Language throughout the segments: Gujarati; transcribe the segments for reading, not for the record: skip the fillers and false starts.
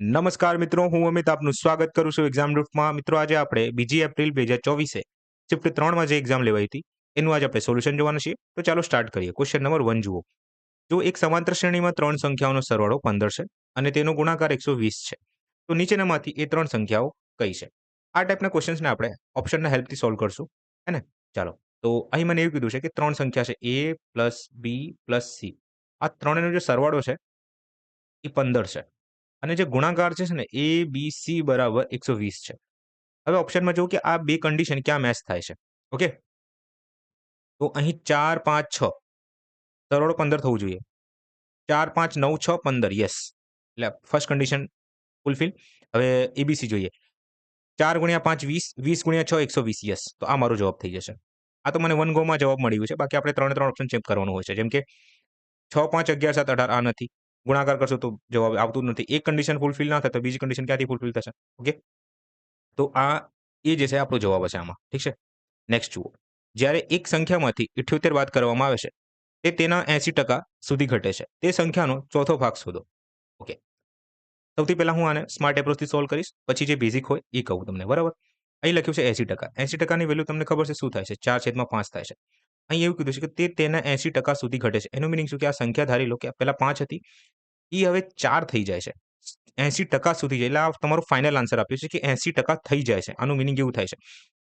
નમસ્કાર મિત્રો, હું અમિત આપનું સ્વાગત કરું છું એક્ઝામ રૂટમાં. મિત્રો, આજે આપણે 2 એપ્રિલ 2024 શિફ્ટ 3માં જે એક્ઝામ લેવાઈ હતી એનું આજે આપણે સોલ્યુશન જોવાનું છે. તો ચાલો સ્ટાર્ટ કરીએ. ક્વેશ્ચન નંબર 1 જુઓ. જો એક સમાંતર શ્રેણીમાં 3 સંખ્યાઓનો સરવાળો 15 છે અને તેનો ગુણાકાર 120 છે, તો નીચેનામાંથી એ 3 સંખ્યાઓ કઈ છે? આ ટાઈપના ક્વેશ્ચન્સને આપણે ઓપ્શનના હેલ્પથી સોલ્વ કરશું. હે ને? ચાલો. તો અહીં મને એવું કીધું છે કે 3 સંખ્યા છે A plus B plus C. આ ત્રણેયનો જે સરવાળો છે એ 15 છે. અને જે ગુણાકાર છે ને એ બી સી બરાબર 120 છે. હવે ઓપ્શનમાં જુઓ કે આ બે કન્ડિશન ક્યાં મેચ થાય છે. ઓકે, તો અહીં 4 5 6 સરવાળો 15 થવું જોઈએ. 4 5 9 6 15, યસ. એટલે ફર્સ્ટ કન્ડિશન ફૂલફિલ. હવે એબીસી જોઈએ. 4 ગુણ્યા 5 20, 20 ગુણ્યા 6 120, યસ. તો આ મારો જવાબ થઈ જશે. આ તો મને વન ગોમાં જવાબ મળી ગયું છે. બાકી આપણે ત્રણે ત્રણ ઓપ્શન ચેક કરવાનું હોય છે. જેમ કે 6 5 11 7 18 આ નથી. ગુણાકાર કરશો તો જવાબ આવતું જ નથી. એક કન્ડિશન ફૂલફિલ ના થાય તો બીજી કન્ડિશન ક્યાંથી ફૂલફિલ થશે? ઓકે, તો આ એ જે છે આપણો જવાબ હશે આમાં. ઠીક છે. નેક્સ્ટ જુઓ. જ્યારે એક સંખ્યામાંથી 78 બાદ કરવામાં આવે છે, તે તેના 80% સુધી ઘટે છે. તે સંખ્યાનો ચોથો ભાગ શોધો. ઓકે. સૌથી પહેલા હું આને સ્માર્ટ એપ્રોચથી સોલ્વ કરીશ. પછી જે બેઝિક હોય એ કહું તમને, બરાબર? અહીં લખ્યું છે 80%. 80%ની વેલ્યુ તમને ખબર છે શું થાય છે? 4/5 થાય છે. અહીં એવું કીધું છે કે તે તેના 80% સુધી ઘટે છે. એનું મિનિંગ શું કે આ સંખ્યા ધારી લો કે પહેલા 5 હતી, એ હવે 4 થઈ જાય છે. 80% સુધી જાય. એટલે આ તમારું ફાઇનલ આન્સર આપ્યું છે કે 80% થઈ જાય છે. આનું મિનિંગ એવું થાય છે.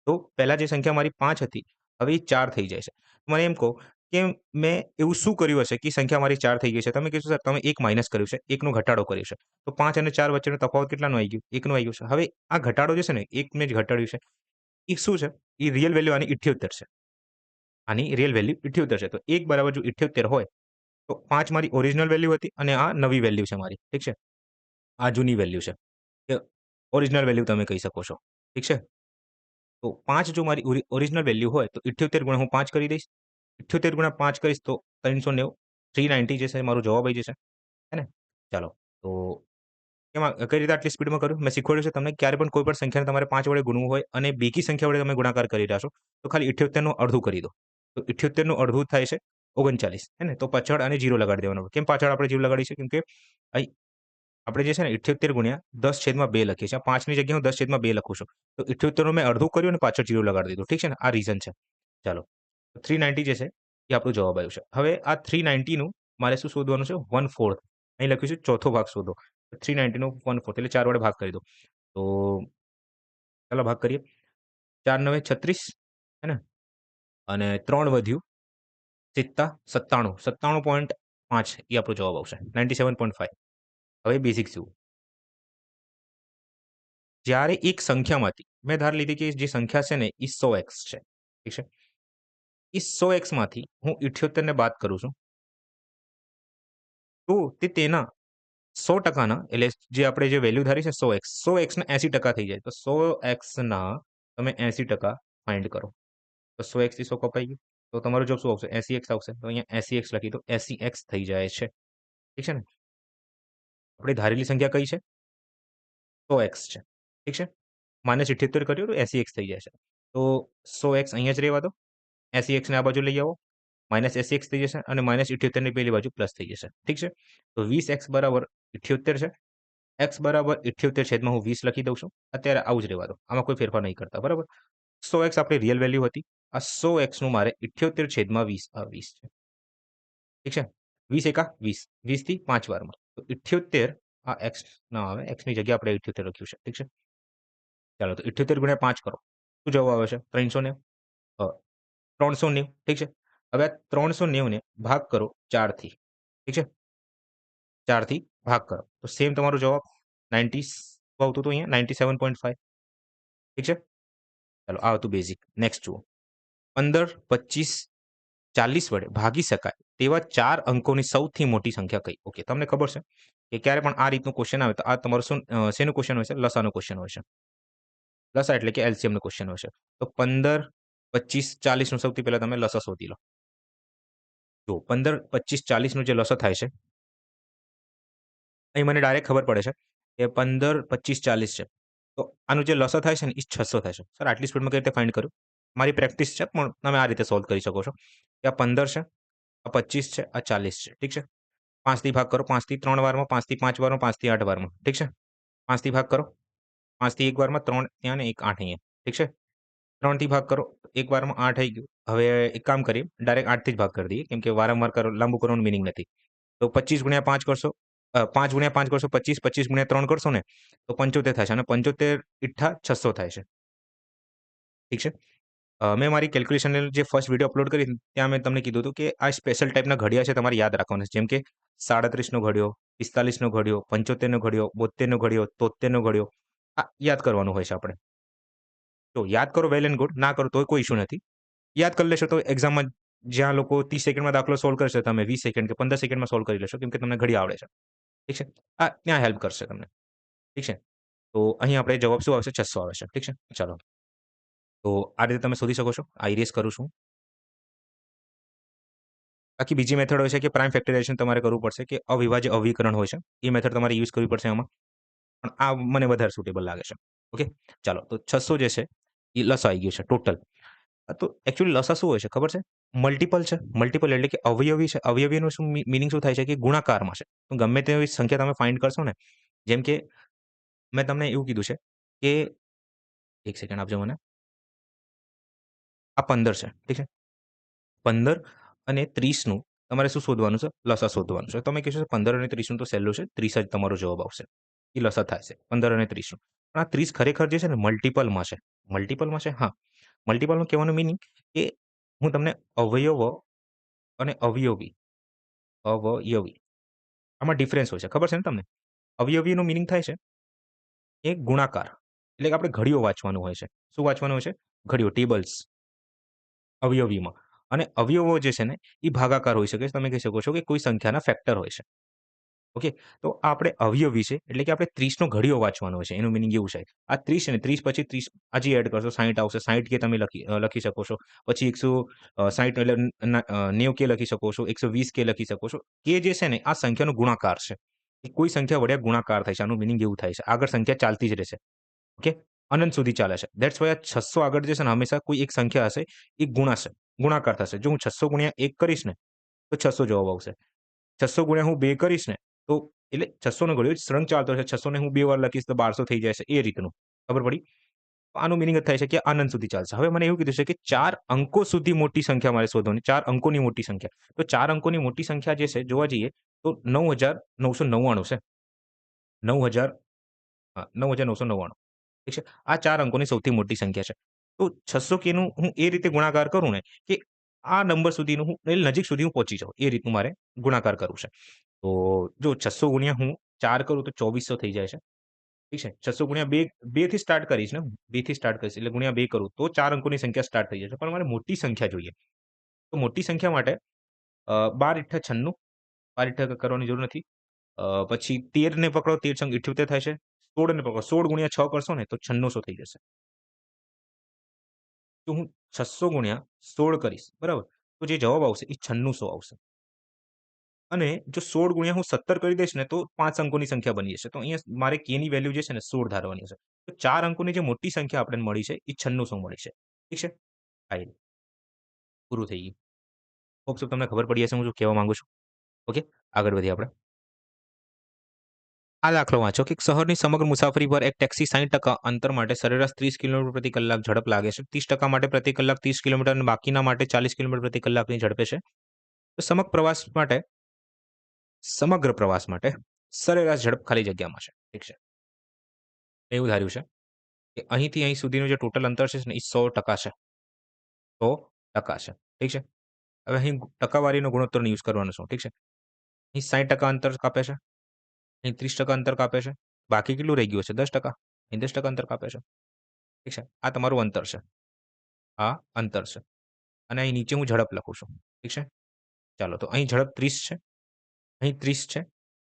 તો પહેલા જે સંખ્યા મારી 5 હતી, હવે એ 4 થઈ જાય છે. મને એમ કહો કે મેં એવું શું કર્યું હશે કે સંખ્યા મારી 4 થઈ ગઈ છે? તમે કહેશો સર તમે 1 માઇનસ કર્યું છે, 1નો ઘટાડો કર્યો છે. તો 5 અને 4 વચ્ચેનો તફાવત કેટલાનું આવી ગયું? 1નું આવી ગયું છે. હવે આ ઘટાડો જે છે ને, 1 મેં જ ઘટાડ્યું છે. એ શું છે? એ રિયલ વેલ્યુ આની 78 છે. આની રિયલ વેલ્યુ 78 છે. તો 1 બરાબર જો 78 હોય, તો 5 મારી ઓરિજિનલ વેલ્યુ હતી અને આ નવી વેલ્યુ છે મારી. ઠીક છે. આ જૂની વેલ્યુ છે. કે ઓરિજિનલ વેલ્યુ તમે કહી શકો છો. ઠીક છે. તો 5 જો મારી ઓરિજિનલ વેલ્યુ હોય તો 78 ગુણ્યા હું 5 કરી દઈશ. 78 ગુણ્યા 5 કરીશ તો 390, 390 જે છે મારો જવાબ આવી જશે. હે ને? ચાલો. તો એમાં કઈ રીતે આટલી સ્પીડમાં કર્યું? મેં શીખવાડ્યું છે તમને. ક્યારે પણ કોઈ પણ સંખ્યાને તમારે 5 વડે ગુણવું હોય અને બેકી સંખ્યા વડે તમે ગુણાકાર કરી રહ્યા છો, તો ખાલી 78 નું અડધું કરી દો. તો 78 નું અડધું થાય છે 39. હે ને? તો પાછળ અને 0 લગાડી દેવાનો. કેમ પાછળ આપણે 0 લગાડીશું? કેમ કે અહીં આપણે જે છે ને 78 ગુણ્યા 10/2 લખીએ છીએ. 5 ની જગ્યાએ હું 10/2 લખું છું. તો 78 નું મેં અડધું કર્યું અને પાછળ 0 લગાડી દીધું. ઠીક છે ને? આ રીઝન છે. ચાલો. 390 જે છે એ આપણો જવાબ આવ્યો છે. હવે આ 390 નું મારે શું શોધવાનું છે? 1/4. અહીં લખ્યું છે ચોથો ભાગ શોધો. 390 નો 1/4 એટલે 4 વડે ભાગ કરી દો. તો ચાલો ભાગ કરીએ. 4 9 36, હે ને? અને 3 વધ્યું સિત્તા 97. 97.5 એ આપણો જવાબ આવશે. 97.5. હવે બેઝિક જુઓ. જ્યારે એક સંખ્યામાંથી મેં ધાર લીધી કે જે સંખ્યા છે ને એ 100x છે. ઠીક છે? એ 100x માંથી હું 78 ને બાદ કરું છું. તો તે તેના 100% એટલે જે આપણે જે વેલ્યુ ધારી છે 100x, 100x ના 80% થઈ જાય. તો 100x ના તમે 80% ફાઇન્ડ કરો. તો 100x થી 100 કપાઈ ગયું. તો તમારો જવાબ શું આવશે? 80x આવશે. તો અહીંયા 80x લખી દો. 80x થઈ જાય છે. ઠીક છે ને? આપણી ધારેલી સંખ્યા કઈ છે? 100x છે. ઠીક છે? -78 કર્યું તો 80x થઈ જાય છે. તો 100x અહીંયા જ રહેવા દો. 80x ને આ બાજુ લઈ આવો. -80x થઈ જશે અને -78 ની પેલી બાજુ પ્લસ થઈ જશે. ઠીક છે? તો 20x બરાબર 78 છે. x બરાબર 78 છેદમાં હું 20 લખી દઉં છું. અત્યારે આવું જ રહેવા દો. આમાં કોઈ ફેરફાર નહીં કરતા. બરાબર? 100x આપણી રિયલ વેલ્યુ હતી. આ 100x નું મારે 78 છેદમાં 20 આ 20 છે. ઠીક છે? 20 એકા 20. 20 થી 5 વારમાં. તો 78 આ x ના આવે. x ની જગ્યાએ આપણે 78 લખ્યું છે. ઠીક છે? ચાલો તો 78 ગુણ્યા 5 કરો. શું જવાબ આવે છે? 390. 390. ઠીક છે? હવે આ 390 ને ભાગ કરો 4 થી. ઠીક છે? 4 થી ભાગ કરો. તો સેમ તમારો જવાબ 90 આવતું હતું અહીંયા 97.5. ઠીક છે? ચાલો આ હતું બેઝિક. નેક્સ્ટ જુઓ. 15 25 40 વડે ભાગી શકાય તેવા 4 અંકોની સૌથી મોટી સંખ્યા કઈ? ઓકે, તમને ખબર છે કે ક્યારે પણ આ રીતનું ક્વેશ્ચન આવે તો આ તમારું શેનું ક્વેશ્ચન હોય છે? લસાનું ક્વેશ્ચન હોય છે. લસા એટલે કે એલસીએમ નું ક્વેશ્ચન હોય છે. તો 15 25 40 નું સૌથી પહેલા તમે લસા શોધી લો. જો 15 25 40 નું જે લસા થાય છે, અહીં મને ડાયરેક્ટ ખબર પડે છે કે 15 25 40 છે. તો આનું જે લસા થાય છે ને એ 600 થાય છે. સર આટલી સ્પીડમાં કઈ રીતે ફાઇન્ડ કર્યું? મારી પ્રેક્ટિસ છે પણ તમે આ રીતે સોલ્વ કરી શકો છો. કે આ 15 છે, આ 25 છે, આ 40 છે. ઠીક છે? 5 થી ભાગ કરો. 5 થી 3 વારમાં, 5 થી 5 વારમાં, 5 થી 8 વારમાં. ઠીક છે? 5 થી ભાગ કરો. 5 થી એક વારમાં 3 ત્યાં ને 1 8 અહીંયા. ઠીક છે? 3 થી ભાગ કરો. એક વારમાં 8 આવી ગયું. હવે એક કામ કરીએ, ડાયરેક્ટ 8 થી જ ભાગ કરી દઈએ. કેમ કે વારંવાર લાંબુ કરવાનું મીનિંગ નથી. તો 25 ગુણ્યા 5 કરશો. 5 ગુણ્યા 5 કરશો 25, 25 ગુણ્યા 3 કરશો ને તો 75 થશે અને 75 ઈઠ્ઠા 600 થાય છે. ઠીક છે? મેં મારી કેલ્ક્યુલેશનની જે ફર્સ્ટ વિડીયો અપલોડ કરી હતી, ત્યાં મેં તમને કીધું હતું કે આ સ્પેશિયલ ટાઈપના ઘડિયા છે તમારે યાદ રાખવાના છે. જેમ કે 37નો ઘડિયો, 45નો ઘડિયો, 75નો ઘડિયો, 72નો ઘડિયો, 73નો ઘડિયો. આ યાદ કરવાનું હોય છે આપણે. તો યાદ કરો વેલ એન્ડ ગુડ, ના કરો તોય કોઈ ઇશ્યુ નથી. યાદ કરી લેશો તો એક્ઝામમાં જ્યાં લોકો 30 સેકન્ડમાં દાખલો સોલ્વ કરશે, તમે 20 સેકન્ડ કે 15 સેકન્ડમાં સોલ્વ કરી લેશો કેમ કે તમને ઘડી આવડે છે. ઠીક છે? આ ત્યાં હેલ્પ કરશે તમને. ઠીક છે? તો અહીં આપણે જવાબ શું આવશે? 600 આવે છે. ઠીક છે? ચાલો. તો આ રીતે તમે શોધી શકો છો. આ ઇરેઝ કરું છું. બાકી બીજી મેથડ હોય છે કે પ્રાઇમ ફેક્ટરાઇઝેશન તમારે કરવું પડશે કે અવિભાજ્ય અવિકરણ હોય છે. એ મેથડ તમારે યુઝ કરવી પડશે આમાં. પણ આ મને વધારે સુટેબલ લાગે છે. ઓકે? ચાલો. તો 600 જે છે એ લસાઅ આવી ગયું છે ટોટલ. તો એકચ્યુઅલી લસાઅ શું હોય છે ખબર છે? મલ્ટિપલ છે. મલ્ટિપલ એટલે કે અવયવી છે. અવયવીનું શું મીનિંગ શું થાય છે કે ગુણાકારમાં છે. તો ગમે તેવી સંખ્યા તમે ફાઇન્ડ કરશો ને, જેમ કે મેં તમને એવું કીધું છે કે 1 સેકન્ડ આપજો મને. આ 15 છે. ઠીક છે? 15 અને 30નું તમારે શું શોધવાનું છે? લસાઅ શોધવાનું છે. તમે કહેશો 15 અને 30નું તો સહેલું છે. 30 જ તમારો જવાબ આવશે. એ લસાઅ થાય છે 15 અને 30નું. પણ આ 30 ખરેખર જે છે ને મલ્ટિપલમાં છે. મલ્ટિપલમાં છે? હા. મલ્ટિપલનું કહેવાનું મીનિંગ કે હું તમને અવયવો અને અવયવી આમાં ડિફરન્સ હોય છે. ખબર છે ને તમને? અવયવીનો મીનિંગ થાય છે એ ગુણાકાર. એટલે કે આપણે ઘડીઓ વાંચવાનું હોય છે. શું વાંચવાનું હોય છે? ઘડીઓ, ટેબલ્સ અવયવીમાં. અને અવયવો જે છે ને એ ભાગાકાર હોઈ શકે છે. તમે કહી શકો છો કે કોઈ સંખ્યાના ફેક્ટર હોય છે. ઓકે? તો આ આપણે અવયવી છે એટલે કે આપણે 30નો ઘડીઓ વાંચવાનો હોય છે. એનું મીનિંગ એવું છે. આ 30 છે ને 30 પછી 30 હજી એડ કરશો 60 આવશે. 60 કે તમે લખી શકો છો. પછી 160 એટલે 90 કે લખી શકો છો. 120 કે લખી શકો છો. કે જે છે ને આ સંખ્યાનો ગુણાકાર છે. એ કોઈ સંખ્યા વડે ગુણાકાર થાય છે. આનું મીનિંગ એવું થાય છે. આગળ સંખ્યા ચાલતી જ રહેશે. ઓકે? અનંત સુધી ચાલે છે. ધેટ્સ વાય આ 600 આગળ જે છે ને હંમેશા કોઈ એક સંખ્યા હશે એ ગુણાશે. ગુણાકાર થશે. જો હું 600 ગુણ્યા 1 કરીશ ને તો 600 જવાબ આવશે. 600 ગુણ્યા હું 2 કરીશ ને તો એટલે 600 નો ઘડિયો સળંગ ચાલતો છે. 600 ને હું 2 વાર લખીશ તો 1200 થઈ જાય છે. એ રીતનું. ખબર પડી? આનું મીનિંગ જ થાય છે કે આનંદ સુધી ચાલશે. હવે મને એવું કીધું છે કે 4 અંકો સુધી મોટી સંખ્યા મારે શોધવાની. 4 અંકોની મોટી સંખ્યા. તો 4 અંકોની મોટી સંખ્યા જે છે જોવા જઈએ તો 9999 છે. 9000 હા, 9999. ઠીક છે? આ 4 અંકોની સૌથી મોટી સંખ્યા છે. તો 600 કેનું હું એ રીતે ગુણાકાર કરું ને કે આ નંબર સુધીનું હું એટલે નજીક સુધી હું પહોંચી જાઉં. એ રીતનું મારે ગુણાકાર કરવું છે. તો જો 600 ગુણ્યા હું 4 કરું તો 2400 થઈ જાય છે. ઠીક છે? 600 ગુણ્યા 2 થી સ્ટાર્ટ કરીશ ને હું. 2 થી સ્ટાર્ટ કરીશ એટલે ગુણ્યા 2 કરું તો 4 અંકોની સંખ્યા સ્ટાર્ટ થઈ જશે. પણ મારે મોટી સંખ્યા જોઈએ. તો મોટી સંખ્યા માટે 12 ઈઠ્ઠા 96. 12 ઈઠ્ઠા કરવાની જરૂર નથી. પછી 13 ને પકડો 13 સંગ 78 થાય છે. 16 ને પકડો 16 ગુણ્યા 6 કરશો ને તો 9600 થઈ જશે. તો હું 600 ગુણ્યા 16 કરીશ, બરાબર? તો જે જવાબ આવશે એ 9600 આવશે. અને જો 16 ગુણ્યા હું 17 કરી દઈશ ને તો 5 અંકોની સંખ્યા બની જશે. તો અહીંયા મારે k ની વેલ્યુ જે છે ને 16 ધારવાની હશે. તો 4 અંકોની જે મોટી સંખ્યા આપણને મળી છે એ 9600 મળી છે. ઠીક છે? ફાઇન. પૂરું થઈ ગયું. હોપ સો તમને ખબર પડી હશે હું શું કહેવા માંગુ છું. ઓકે? આગળ વધીએ આપણે. આ દાખલો વાંચો કે શહેરની સમગ્ર મુસાફરી પર એક ટેક્સી 60% અંતર માટે સરેરાશ 30 કિલોમીટર પ્રતિ કલાક ઝડપ લાગે છે. 30% માટે પ્રતિ કલાક 30 કિલોમીટર અને બાકીના માટે 40 કિલોમીટર પ્રતિ કલાકની ઝડપે છે. તો સમગ્ર પ્રવાસ માટે સરેરાશ ઝડપ ખાલી જગ્યામાં છે. ઠીક છે. એવું ધાર્યું છે કે અહીંથી અહીં સુધીનું જે ટોટલ અંતર છે ને એ 100% છે. 100% છે. ઠીક છે. હવે અહીં ટકાવારીનો ગુણોત્તરનો યુઝ કરવાનો છું. ઠીક છે. અહીં 60% અંતર કાપે છે. અહીં 30% અંતર કાપે છે. બાકી કેટલું રહી ગયું છે? 10%. અહીં 10% અંતર કાપે છે. ઠીક છે. આ તમારું અંતર છે. આ અંતર છે. અને અહીં નીચે હું ઝડપ લખું છું. ઠીક છે. ચાલો તો અહીં ઝડપ 30 છે. અહીં 30 છે.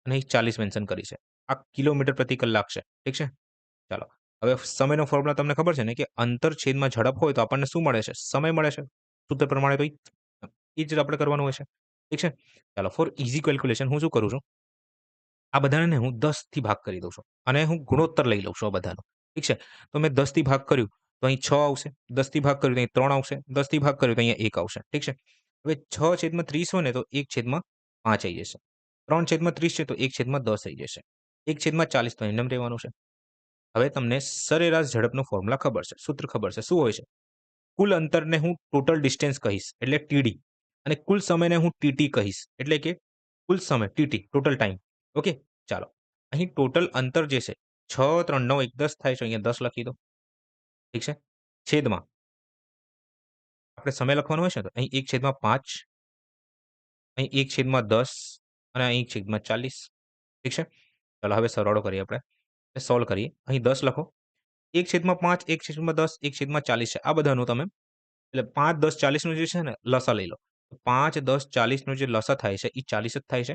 અને અહીં 40 મેન્શન કરી છે. આ કિલોમીટર પ્રતિ કલાક છે. ઠીક છે. ચાલો. હવે સમયનો ફોર્મ્યુલા તમને ખબર છે ને કે અંતર છેદમાં ઝડપ હોય તો આપણને શું મળે છે? સમય મળે છે. સૂત્ર પ્રમાણે તો એ જ આપણે કરવાનું હોય છે. ઠીક છે. ચાલો ફોર ઇઝી કેલ્ક્યુલેશન હું શું કરું છું? આ બધાને હું 10 થી ભાગ કરી દઉં છું. અને હું ગુણોત્તર લઈ લઉં છું આ બધાનો. ઠીક છે. તો મેં 10 થી ભાગ કર્યું તો અહીં 6 આવશે. 10 થી ભાગ કર્યું તો અહીં 3 આવશે. 10 થી ભાગ કર્યું તો અહીંયા 1 આવશે. ઠીક છે. હવે 6/30 હોય ને તો 1/5 આવી જશે. 3/30 છે તો 1/10 થઈ જશે. 1/40 તો એમ નેમ રહેવાનું છે. હવે તમને સરેરાશ ઝડપનો ફોર્મ્યુલા ખબર છે, સૂત્ર ખબર છે. શું હોય છે? કુલ અંતરને હું ટોટલ ડિસ્ટન્સ કહીશ એટલે ટીડી અને કુલ સમયને હું ટીટી કહીશ એટલે કે કુલ સમય ટીટી ટોટલ ટાઈમ. ઓકે? ચાલો. અહીં ટોટલ અંતર જે છે 6, 3, 9, 1, 10 થાય છે. અહીંયા 10 લખી દો. ઠીક છે? છેદમાં આપણે સમય લખવાનો હોય છે ને તો અહીં 1/5, અહીં 1/10 અને અહીં 1/40. ઠીક છે? ચાલો હવે સરવાળો કરીએ આપણે. સોલ્વ કરીએ. અહીં 10 લખો. 1/5, 1/10, 1/40 છે. આ બધાનું તમે એટલે 5, 10, 40 નું જે છે ને લસા લઈ લો. 5, 10, 40 નો જે લસા થાય છે એ 40 જ થાય છે.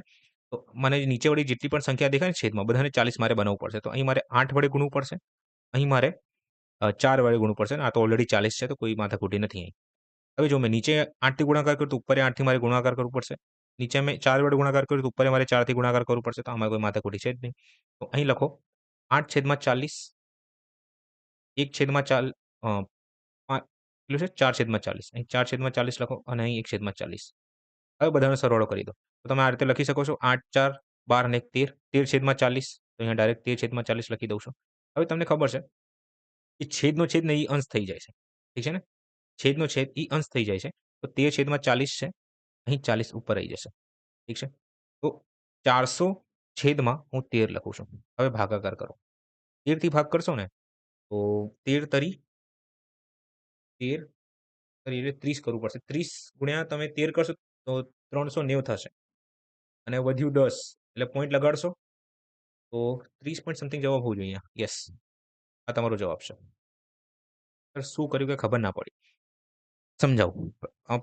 તો મને નીચેવાળી જેટલી પણ સંખ્યા દેખાય ને છેદમાં બધાને 40 મારે બનાવવું પડશે. તો અહીં મારે 8 વડે ગુણવું પડશે. અહીં મારે 4 વડે ગુણવું પડશે ને આ તો ઓલરેડી 40 છે તો કોઈ માથાકૂટી નથી અહીં. હવે જો મેં નીચે 8 થી ગુણાકાર કર્યો તો ઉપર 8 થી મારે ગુણાકાર કરવું પડશે. નીચે મેં 4 વડે ગુણાકાર કર્યો તો ઉપર મારે 4 થી ગુણાકાર કરવું પડશે. તો આમાં કોઈ માથાકૂટી છે જ નહીં. તો અહીં લખો 8/40 1/4 પાંચ કેટલું છે 4/40 અહીં 4/40 લખો અને અહીં 1/40. હવે બધાનો સરવાળો કરી દો. તો તમે આ રીતે લખી શકો છો 8, 4, 12 અને 1, 13, 13/40. તો અહીંયા ડાયરેક્ટ 13/40 લખી દઉં છું. હવે તમને ખબર છે કે છેદનો છેદ ને એ અંશ થઈ જાય છે. ઠીક છે ને? છેદનો છેદ એ અંશ થઈ જાય છે. તો 13/40 છે. અહીં 40 ઉપર આવી જશે. ઠીક છે? તો 400 છેદમાં હું 13 લખું છું. હવે ભાગાકાર કરો. 13 થી ભાગ કરશો ને તો 13 તરી 13 તરી એટલે 30 કરવું પડશે. 30 ગુણ્યા તમે 13 કરશો તો 390 થશે. અને વધ્યું 10 એટલે પોઈન્ટ લગાડશો તો 30 પોઈન્ટ સમથિંગ જવાબ હોવું જોઈએ અહીંયા. યસ, આ તમારો જવાબ છે. શું કર્યું કે ખબર ના પડી. સમજાવું.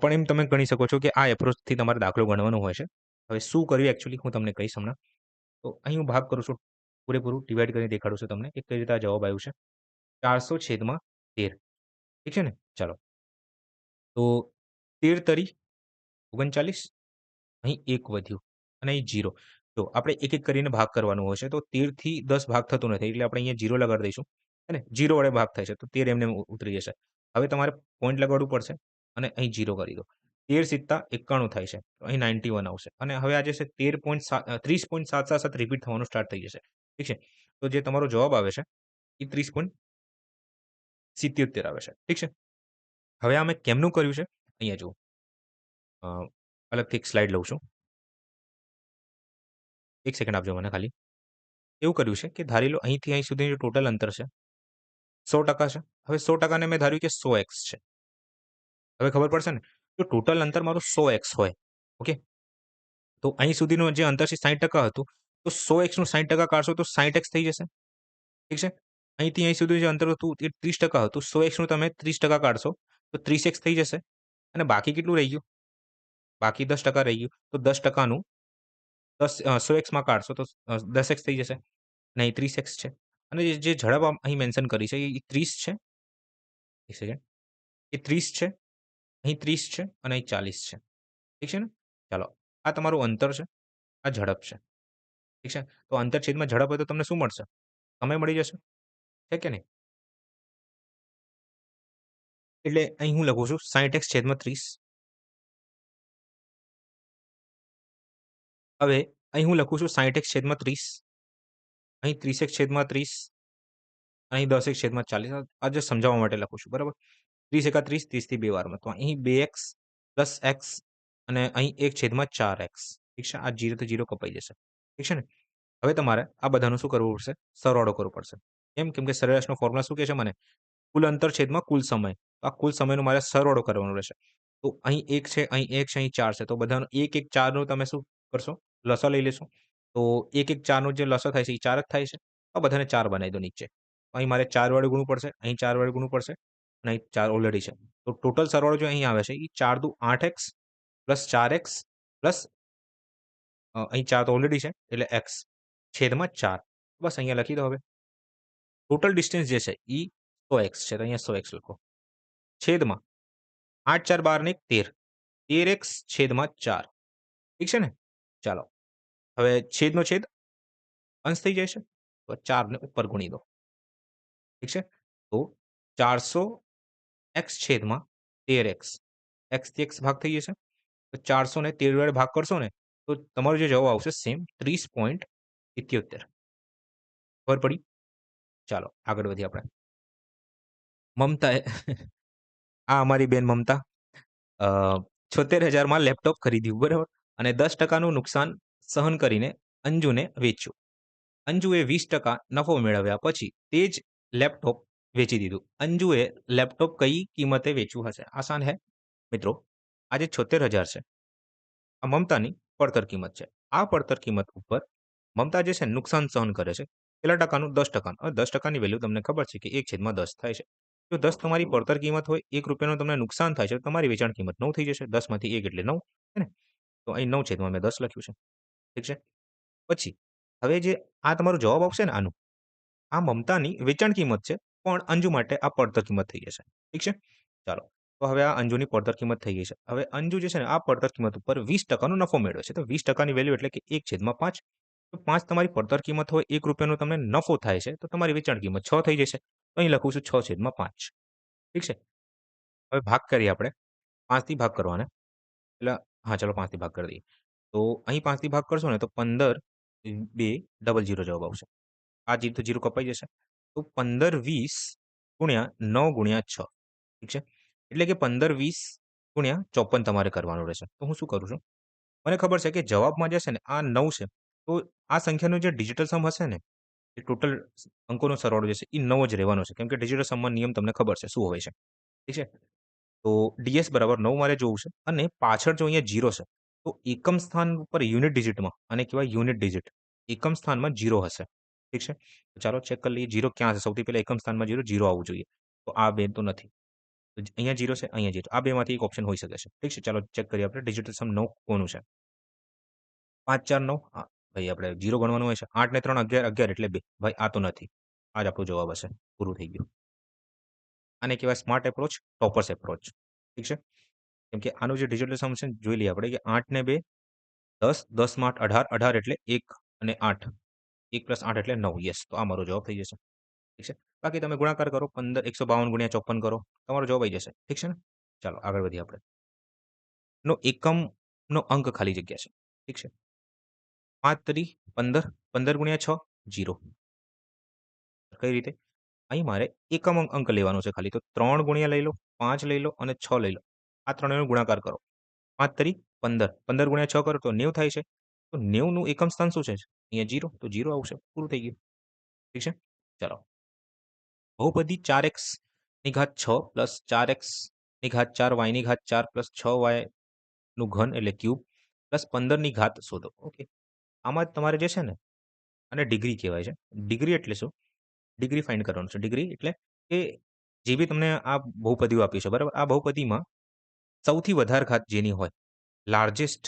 પણ એમ તમે ગણી શકો છો કે આ એપ્રોચથી તમારે દાખલો ગણવાનો હોય છે. હવે શું કર્યું એકચ્યુઅલી હું તમને કહીશ હમણાં. તો અહીં હું ભાગ કરું છું. પૂરેપૂરું ડિવાઈડ કરીને દેખાડું છું તમને કે કઈ રીતે આ જવાબ આવ્યું છે. 400 છેદમાં 13. ઠીક છે ને? ચાલો. તો 13 તરી 39 અહીં 1 વધ્યું અને અહીં 0. જો આપણે એક એક કરીને ભાગ કરવાનો હોય છે તો 13 થી 10 ભાગ થતો નથી એટલે આપણે અહીંયા 0 લગાડી દઈશું. હે ને? 0 વડે ભાગ થાય છે તો 13 એમને એમ ઉતરી જશે. હવે તમારે પોઈન્ટ લગાડવું પડશે અને અહીં 0 કરી દો. 13 સિત્તા 91 થાય છે. તો અહીં 91 આવશે અને હવે આ જે છે 30.777 રિપીટ થવાનું સ્ટાર્ટ થઈ જશે. ઠીક છે? તો જે તમારો જવાબ આવે છે એ 30.77 આવે છે. ઠીક છે? હવે આ મેં કેમનું કર્યું છે? અહીંયા જુઓ. અ, અલગથી એક સ્લાઇડ લઉં છું. 1 સેકન્ડ આપજો મને ખાલી. એવું કર્યું છે કે ધારી લો અહીંથી અહીં સુધીનું ટોટલ અંતર છે 100% છે. હવે 100% ને મેં ધાર્યું કે 100x છે. હવે ખબર પડશે ને? જો ટોટલ અંતર મારું 100x હોય, ઓકે? તો અહીં સુધીનું જે અંતર છે 60% હતું. તો 100x નું 60% કાઢશો તો 60x થઈ જશે. ઠીક છે? અહીંથી અહીં સુધીનું જે અંતર હતું એ 30% હતું. 100x નું તમે 30% કાઢશો તો 30x થઈ જશે. અને બાકી કેટલું રહી ગયું? બાકી 10% રહી ગયું. તો 10%નું 100x માં કાઢશો તો 10x થઈ જશે. અને અહીં 30x છે. અને જે ઝડપ અહીં મેન્શન કરી છે એ 30 છે. એક સેકન્ડ. એ 30 છે, અહીં 30 છે અને અહીં 40 છે. ઠીક છે ને? ચાલો. આ તમારું અંતર છે. આ ઝડપ છે. ઠીક છે? તો અંતર છેદમાં ઝડપ હોય તો તમને શું મળશે? સમય મળી જશે. છે કે નહીં? એટલે અહીં હું લખું છું 60x છેદમાં 30. હવે અહીં હું લખું છું 60x છેદમાં 30. અહીં 30x છેદમાં 30. અહીં 10x છેદમાં 40. આ just સમજાવવા માટે લખું છું. બરાબર? 30 એકા 30, 30 થી 2 વારમાં. તો અહીં 2x પ્લસ x અને અહીં 1/4x. ઠીક છે? આ 0 થી 0 કપાઈ જશે. ઠીક છે ને? હવે તમારે આ બધાનું શું કરવું પડશે? સરવાળો કરવો પડશે. કેમ? કેમ કે સરેરાશનો ફોર્મ્યુલા શું કહે છે મને? કુલ અંતર છેદમાં કુલ સમય. તો આ કુલ સમયનો મારે સરવાળો કરવાનો રહેશે. તો અહીં 1 છે, અહીં 1 છે, અહીં 4 છે. તો બધાનો 1, 1, 4 નો તમે શું કરશો? લસા લઈ લેશો. તો 1, 1, 4 નો જે લસા થાય છે એ 4 જ થાય છે. તો બધાને 4 બનાવી દો નીચે. અહીં મારે 4 વડે ગુણવું પડશે, અહીં 4 વડે ગુણવું પડશે અને અહીં 4 ઓલરેડી છે. તો ટોટલ સરવાળો જે અહીં આવે છે એ 4 દુ 8x પ્લસ 4x પ્લસ અહીં 4 તો ઓલરેડી છે એટલે x છેદમાં 4. બસ અહીંયા લખી દો હવે. ટોટલ ડિસ્ટન્સ જે છે એ 100x છે. તો અહીંયા 100x લખો. છેદમાં 8, 4, 12 ને 1, 13. 13x છેદમાં 4. ઠીક છે ને? ચાલો. હવે છેદનો છેદ અંશ થઈ જાય છે. તો 4 ને ઉપર ગુણી દો. ઠીક છે? તો 400x છેદમાં 13x. x થી x ભાગ થઈ જશે. તો 400 ને 13 વડે ભાગ કરશો ને તો તમારો જે જવાબ આવશે સેમ 30.77. ખબર પડી? ચાલો આગળ વધીએ આપણે. મમતાએ આ અમારી બેન મમતા અ 76,000માં લેપટોપ ખરીદ્યું બરાબર અને 10% નું નુકસાન સહન કરીને અંજુને વેચ્યું. અંજુએ 20% નફો મેળવ્યા પછી તે જ લેપટોપ વેચી દીધું. અંજુએ લેપટોપ કઈ કિંમતે વેચ્યું હશે? આસાન હે મિત્રો. આ જે 76,000 છે આ મમતાની પડતર કિંમત છે. આ પડતર કિંમત ઉપર મમતા જે છે નુકસાન સહન કરે છે. કેટલા ટકાનું? 10%. હવે 10%ની વેલ્યુ તમને ખબર છે કે 1/10 થાય છે. જો 10 તમારી પડતર કિંમત હોય, ₹1 તમને નુકસાન થાય છે, તો તમારી વેચાણ કિંમત 9 થઈ જશે. 10 માંથી 1 એટલે 9, હે ને? તો અહીં 9 મેં 10 લખ્યું છે. ઠીક છે? પછી હવે જે આ તમારો જવાબ આવશે ને આનું, આ મમતાની વેચાણ કિંમત છે, પણ અંજુ માટે આ પડતર કિંમત થઈ જશે. ઠીક છે? ચાલો. તો હવે આ અંજુની પડતર કિંમત થઈ ગઈ છે. હવે અંજુ જે છે ને આ પડતર કિંમત ઉપર 20% નો નફો મેળવે છે. તો 20%ની વેલ્યુ એટલે કે 1/5. તો 5 તમારી પડતર કિંમત હોય, ₹1 તમને નફો થાય છે, તો તમારી વેચાણ કિંમત 6 થઈ જશે. તો અહીં લખું છું 6/5. ઠીક છે? હવે ભાગ કરીએ આપણે. 5 થી ભાગ કરવાના. એટલે હા, ચાલો 5 થી ભાગ કરી દઈએ. તો અહીં 5 થી ભાગ કરશો ને તો 15, 2, 0 જવાબ આવશે. આ 0 તો 0 કપાઈ જશે. તો 15, 20 ગુણ્યા 9 ગુણ્યા 6. ઠીક છે? એટલે કે 15, 20 ગુણ્યા 54 તમારે કરવાનું રહેશે. તો હું શું કરું છું? મને ખબર છે કે જવાબમાં જે છે ને આ 9 છે. તો આ સંખ્યાનો જે ડિજિટલ સમ હશે ને, એ ટોટલ અંકોનો સરવાળો જે છે એ 9 જ રહેવાનો છે. કેમ કે ડિજિટલ સમમાં નિયમ તમને ખબર છે શું હોય છે. ઠીક છે? તો ડીએસ બરાબર 9 મારે જોવું છે અને પાછળ જો અહીંયા 0 છે, તો એકમ સ્થાન ઉપર યુનિટ ડિજિટમાં આને કહેવાય યુનિટ ડિજિટ. એકમ સ્થાનમાં 0 હશે. ઠીક છે? તો ચાલો ચેક કરી લઈએ 0 ક્યાં હશે? સૌથી પહેલા એકમ સ્થાનમાં 0 આવવું જોઈએ. તો આ 2 તો નથી. તો અહીંયા 0 છે, અહીંયા 0. આ બેમાંથી એક ઓપ્શન હોઈ શકે છે. ઠીક છે? ચાલો ચેક કરીએ આપણે ડિજિટલ સમ 9 કોનું છે? 5, 4, 9. હા, ભાઈ આપણે 0 ગણવાનું હોય છે. 8 ને 3 11, 11 એટલે 2. ભાઈ આ તો નથી. આ જ આપણો જવાબ હશે. પૂરું થઈ ગયું. આને કહેવાય સ્માર્ટ એપ્રોચ, ટોપર્સ એપ્રોચ. ઠીક છે? કેમ કે આનું જે ડિજિટલ સમ છે જોઈ લઈએ આપણે કે 8 ને 2 10, 10 માં 8 18, 18 એટલે 1 અને 8. 1 + 8 એટલે 9. યસ, તો આ મારો જવાબ થઈ જશે. ઠીક છે? બાકી તમે ગુણાકાર કરો 15 152 ગુણ્યા 54 કરો. તમારો જવાબ આવી જશે. ઠીક છે ને? ચાલો આગળ વધીએ આપણે. નો એકમનો અંક ખાલી જગ્યા છે. ઠીક છે? 5 તરી 15, 15 ગુણ્યા 6 0. કઈ રીતે? અહીં મારે એકમ અંક લેવાનો છે ખાલી. તો 3 ગુણ્યા લઈ લો, 5 લઈ લો અને 6 લઈ લો. આ ત્રણેયનો ગુણાકાર કરો. 5 તરી 15, 15 ગુણ્યા 6 કરો તો 90 થાય છે. તો 90 નું એકમ સ્થાન શું છે? અહીંયા 0, તો 0 આવશે. પૂરું થઈ ગયું. ઠીક છે? ચાલો. બહુપદી 4x ની ઘાત 6 પ્લસ 4x ની ઘાત 4 y ની ઘાત 4 પ્લસ 6y નું ઘન એટલે ક્યુબ પ્લસ 15 ની ઘાત શોધો. ઓકે. આમાં તમારે જે છે ને આને ડિગ્રી કહેવાય છે. ડિગ્રી એટલે શું? ડિગ્રી ફાઇન્ડ કરવાનું છે. ડિગ્રી એટલે કે જે બી તમને આ બહુપદીઓ આપી છે બરાબર? આ બહુપદીમાં સૌથી વધારે ઘાત જેની હોય, લાર્જેસ્ટ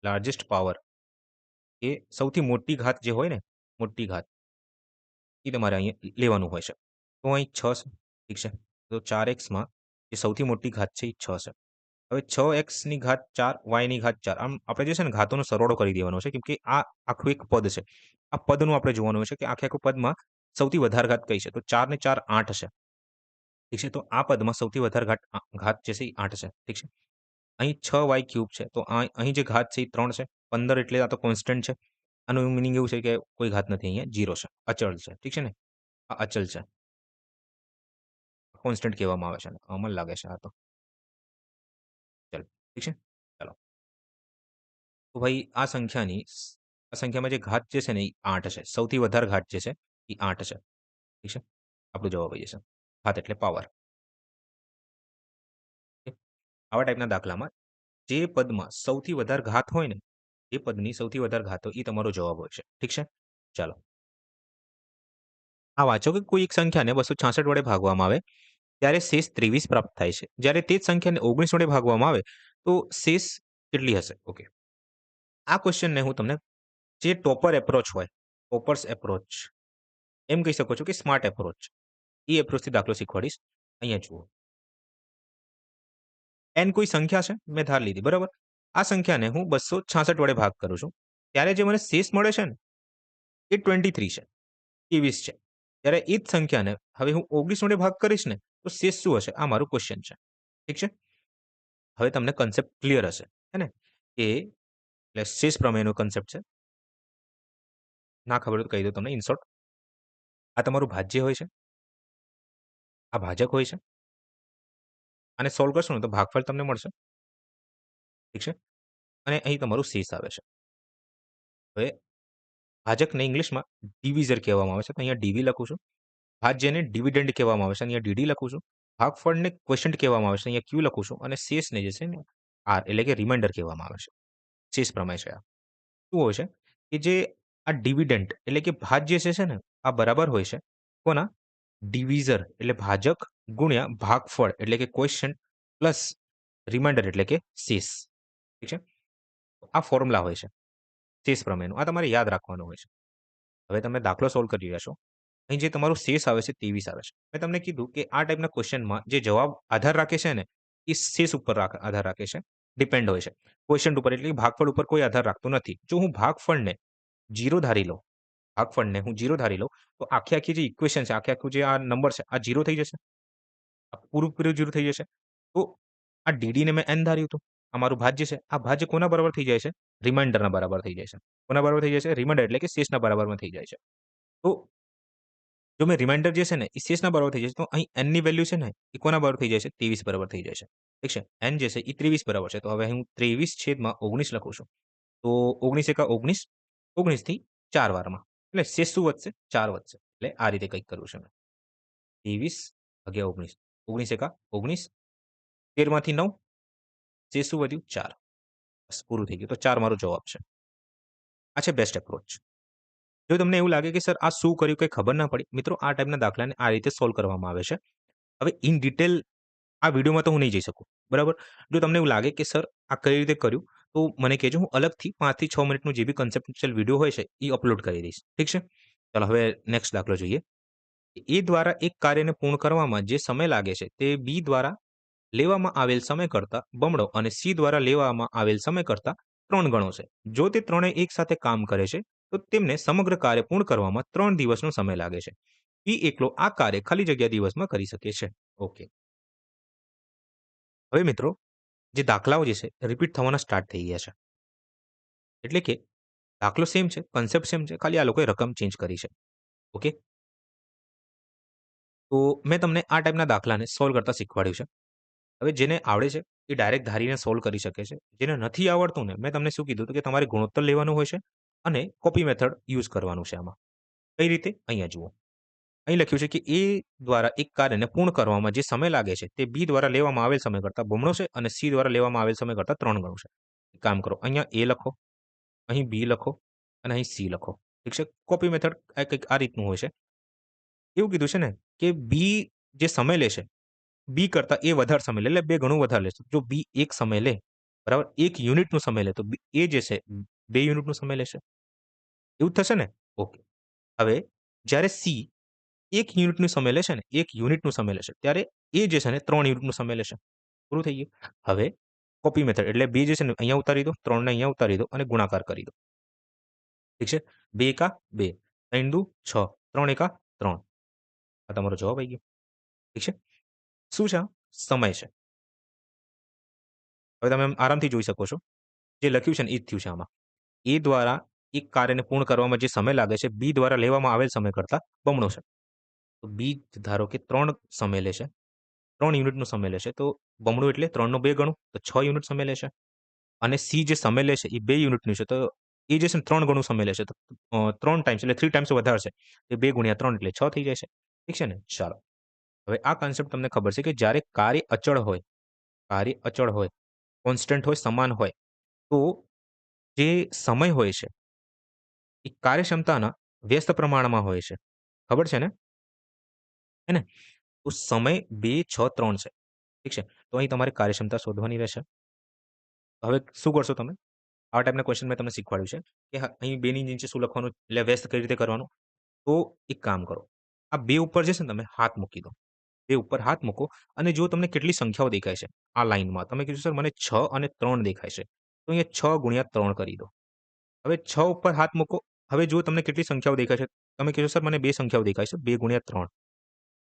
લાર્જેસ્ટ પાવર એ સૌથી મોટી ઘાત જે હોય ને, મોટી ઘાત એ તમારે અહીંયા લેવાનું હોય છે. તો અહીં 6 છે. ઠીક છે? તો 4xમાં જે સૌથી મોટી ઘાત છે એ 6 છે. હવે 6x ની ઘાત 4, y ની ઘાત 4. આમ આપણે જે છે ને ઘાતોનો સરવાળો કરી દેવાનો છે કેમ કે આ આખું એક પદ છે. આ પદનું આપણે જોવાનું છે કે આખે આખું પદમાં સૌથી વધારે ઘાત કઈ છે? તો 4 ને 4 8 છે. ઠીક છે? તો આ પદમાં સૌથી વધારે ઘાત જે છે એ 8 છે. ઠીક છે? અહીં 6y ક્યુબ છે. તો અહીં જે ઘાત છે એ 3 છે. 15 એટલે આ તો કોન્સ્ટન્ટ છે. આનું મીનિંગ એવું છે કે કોઈ ઘાત નથી અહીંયા 0 છે. અચળ છે. ઠીક છે ને? આ અચલ છે. કોન્સ્ટન્ટ કહેવામાં આવે છે આને. મને લાગે છે આ તો. ચાલો. ઠીક છે? ચાલો. તો ભાઈ આ સંખ્યામાં જે ઘાત જે છે ને એ 8 છે. સૌથી વધારે ઘાત જે છે એ 8 છે. ઠીક છે? આપણો જવાબ આવી જશે. ઘાત એટલે પાવર. આવા ટાઈપના દાખલામાં જે પદમાં સૌથી વધારે ઘાત હોય ને, એ પદની સૌથી વધારે ઘાત હોય એ તમારો જવાબ હોય છે. ઠીક છે? ચાલો. આ વાંચો કે કોઈ એક સંખ્યાને 266 વડે ભાગવામાં આવે ત્યારે શેષ 23 પ્રાપ્ત થાય છે. જ્યારે તે જ સંખ્યાને 19 વડે ભાગવામાં આવે તો શેષ કેટલી હશે? ઓકે. આ ક્વેશ્ચનને હું તમને જે ટોપર એપ્રોચ હોય, ટોપર્સ એપ્રોચ એમ કહી શકો છો કે સ્માર્ટ એપ્રોચ. એ એપ્રોચથી દાખલો શીખવાડીશ. અહીંયા જુઓ. n કોઈ સંખ્યા છે, મેં ધાર લીધી બરાબર. આ સંખ્યાને હું 266 વડે ભાગ કરું છું. ત્યારે જે મને શેષ મળે છે ને એ 23 છે. 23 છે. ત્યારે એ જ સંખ્યાને હવે હું 19 વડે ભાગ કરીશ ને તો શેષ શું હશે? આ મારું ક્વેશ્ચન છે. ઠીક છે? હવે તમને કન્સેપ્ટ ક્લિયર હશે. હે ને? કે એટલે શેષ પ્રમેયનો કન્સેપ્ટ છે. ના ખબર હોય તો કહી દઉં તમને ઇન શોર્ટ. આ તમારું ભાજ્ય હોય છે, આ ભાજક હોય છે. આને સોલ્વ કરશો ને તો ભાગફળ તમને મળશે. ઠીક છે? અને અહીં તમારું શેષ આવે છે. હવે ભાજકને ઇંગ્લિશમાં ડિવિઝર કહેવામાં આવે છે. તો અહીંયા ડીવી લખું છું. ભાજ્યને ડિવિડન્ડ કહેવામાં આવે છે. અહીંયા ડીડી લખું છું. ભાગફળને ક્વોશન્ટ કહેવામાં આવે છે. અહીંયા ક્યુ લખું છું. અને શેષને જે છે ને આર એટલે કે રિમાઇન્ડર કહેવામાં આવે છે. શેષ પ્રમેય છે આ. શું હોય છે કે જે આ ડિવિડન્ડ એટલે કે ભાજ્ય જે છે ને આ બરાબર હોય છે કોના? ડિવિઝર એટલે ભાજક ગુણ્યા ભાગફળ એટલે કે ક્વોશન્ટ પ્લસ રિમાઇન્ડર એટલે કે શેષ. ઠીક છે? આ ફોર્મ્યુલા હોય છે શેષ પ્રમેયનું. આ તમારે યાદ રાખવાનું હોય છે. હવે તમે દાખલો સોલ્વ કરી રહ્યા છો. અહીં જે તમારું શેષ આવે છે 23 આવે છે. મેં તમને કીધું કે આ ટાઈપના ક્વેશ્ચનમાં જે જવાબ આધાર રાખે છે ને એ શેષ ઉપર આધાર રાખે છે. ડિપેન્ડ હોય છે. ક્વેશ્ચન ઉપર એટલે કે ભાગફળ ઉપર કોઈ આધાર રાખતું નથી. જો હું ભાગફળને 0 ધારી લઉં, ભાગફળને હું 0 ધારી લઉં, તો આખી આખી જે ઇક્વેશન છે, આખે આખું જે આ નંબર છે, આ 0 થઈ જશે. આ પૂરું પૂરું 0 થઈ જશે. તો આ ડીડીને મેં n ધાર્યું હતું. આ મારું ભાજ્ય છે. આ ભાજ્ય કોના બરાબર થઈ જાય છે? રિમાઇન્ડરના બરાબર થઈ જાય છે. કોના બરાબર થઈ જાય છે? રિમાઇન્ડર એટલે કે શેષના બરાબરમાં થઈ જાય છે. તો જો મેં રિમાઇન્ડર જે છે ને એ શેષના બરાબર થઈ જાય છે, તો અહીં n ની વેલ્યુ છે ને એ કોના બરાબર થઈ જાય છે? 23 બરાબર થઈ જાય છે. ઠીક છે? n જે છે એ 23 બરાબર છે. તો હવે હું 23/19 લખું છું. તો 19 એકા 19, 19 થી 4 વારમાં. એટલે શેષ શું વધશે? 4 વધશે. એટલે આ રીતે કંઈક કરવું છે મેં. 23/19. 19 એકા 19, 13 માંથી 9, શેષ શું વધ્યું? 4. બસ પૂરું થઈ ગયું. તો 4 મારો જવાબ છે. આ છે બેસ્ટ એપ્રોચ. જો તમને એવું લાગે કે સર આ શું કર્યું કંઈ ખબર ના પડી, મિત્રો આ ટાઈપના દાખલાને આ રીતે સોલ્વ કરવામાં આવે છે. હવે ઇન ડિટેલ આ વિડીયોમાં તો હું નહીં જઈ શકું. બરાબર? જો તમને એવું લાગે કે સર આ કઈ રીતે કર્યું, તો મને કહેજો. હું અલગથી 5 થી 6 મિનિટનું જે બી કન્સેપ્ચ્યુઅલ વિડીયો હોય છે, એ અપલોડ કરી દઈશ. ઠીક છે? ચાલો હવે નેક્સ્ટ દાખલો જોઈએ. એ દ્વારા એક કાર્યને પૂર્ણ કરવામાં જે સમય લાગે છે, તે બી દ્વારા લેવામાં આવેલ સમય કરતાં બમણો અને સી દ્વારા લેવામાં આવેલ સમય કરતાં 3 ગણો છે. જો તે ત્રણેય એકસાથે કામ કરે છે, તો તેમને સમગ્ર કાર્ય પૂર્ણ કરવામાં 3 દિવસનો સમય લાગે છે. બી એકલો આ કાર્ય ખાલી જગ્યા દિવસમાં કરી શકે છે. ઓકે. હવે મિત્રો જે દાખલાઓ જે છે રિપીટ થવાના સ્ટાર્ટ થઈ ગયા છે. એટલે કે દાખલો સેમ છે, કન્સેપ્ટ સેમ છે, ખાલી આ લોકોએ રકમ ચેન્જ કરી છે. ઓકે? તો મેં તમને આ ટાઈપના દાખલાને સોલ્વ કરતા શીખવાડ્યું છે. હવે જેને આવડે છે એ ડાયરેક્ટ ધારીને સોલ્વ કરી શકે છે. જેને નથી આવડતું ને મેં તમને શું કીધું હતું કે તમારે ગુણોત્તર લેવાનું હોય છે અને કોપી મેથડ યુઝ કરવાનું છે આમાં. કઈ રીતે? અહીંયા જુઓ. અહીં લખ્યું છે કે એ દ્વારા એક કાર્યને પૂર્ણ કરવામાં જે સમય લાગે છે તે બી દ્વારા લેવામાં આવેલ સમય કરતાં બમણો છે અને સી દ્વારા લેવામાં આવેલ સમય કરતાં 3 ગણો છે. એક કામ કરો અહીંયા એ લખો, અહીં બી લખો અને અહીં સી લખો. ઠીક છે? કોપી મેથડ કંઈક આ રીતનું હોય છે. એવું કીધું છે ને કે બી જે સમય લેશે બી કરતાં એ વધારે સમય લે એટલે 2 ગણું વધારે લેશે. જો બી 1 સમય લે, બરાબર? 1 યુનિટનો સમય લે તો એ જે છે 2 યુનિટનો સમય લેશે. એવું જ થશે ને? ઓકે. હવે જ્યારે સી 1 યુનિટનો સમય લેશે ને, 1 યુનિટનો સમય લેશે, ત્યારે એ જે છે ને 3 યુનિટનો સમય લેશે. પૂરું થઈ ગયું. હવે કોપી મેથડ એટલે 2 જે છે ને અહીંયા ઉતારી દો, 3 ને અહીંયા ઉતારી દો અને ગુણાકાર કરી દો. ઠીક છે? 2 એકા 2, 3 દુ 6, 3 એકા 3. આ તમારો જવાબ આવી ગયો. ઠીક છે? શું છે આ? સમય છે. હવે તમે આરામથી જોઈ શકો છો. જે લખ્યું છે ને એ જ થયું છે આમાં. એ દ્વારા એક કાર્યને પૂર્ણ કરવામાં જે સમય લાગે છે, બી દ્વારા લેવામાં આવેલ સમય કરતાં બમણો છે. તો બી ધારો કે 3 સમય લેશે, 3 યુનિટનો સમય લેશે, તો બમણું એટલે 3 નો 2 ગણું, તો 6 યુનિટ સમય લેશે. અને સી જે સમય લેશે એ 2 યુનિટનું છે, તો એ જે છે ને 3 ગણું સમય લેશે. તો 3 ટાઈમ્સ એટલે 3 ટાઈમ્સ વધારે છે. એ 2 ગુણ્યા 3 એટલે 6 થઈ જાય છે. ઠીક છે ને? ચાલો. હવે આ કન્સેપ્ટ તમને ખબર છે કે જ્યારે કાર્ય અચળ હોય, કોન્સ્ટન્ટ હોય, સમાન હોય, તો જે સમય હોય છે, એ કાર્યક્ષમતાના વ્યસ્ત પ્રમાણમાં હોય છે. ખબર છે ને? હે ને? તો સમય 2, 6, 3 છે. ઠીક છે? તો અહીં તમારે કાર્યક્ષમતા શોધવાની રહેશે. હવે શું કરશો તમે? આવા ટાઈપના ક્વેશ્ચન મેં તમને શીખવાડ્યું છે કે અહીં 2 ની નીચે શું લખવાનું એટલે વ્યસ્ત કઈ રીતે કરવાનું. તો એક કામ કરો. આ 2 ઉપર જે છે ને તમે હાથ મૂકી દો. 2 ઉપર હાથ મૂકો અને જુઓ તમને કેટલી સંખ્યાઓ દેખાય છે આ લાઈનમાં. તમે કીધું સર મને 6 અને 3 દેખાય છે. તો અહીંયા 6 ગુણ્યા 3 કરી દો. હવે 6 ઉપર હાથ મૂકો. હવે જુઓ તમને કેટલી સંખ્યાઓ દેખાય છે. તમે કીધું સર મને 2 સંખ્યાઓ દેખાય છે. 2 ગુણ્યા 3.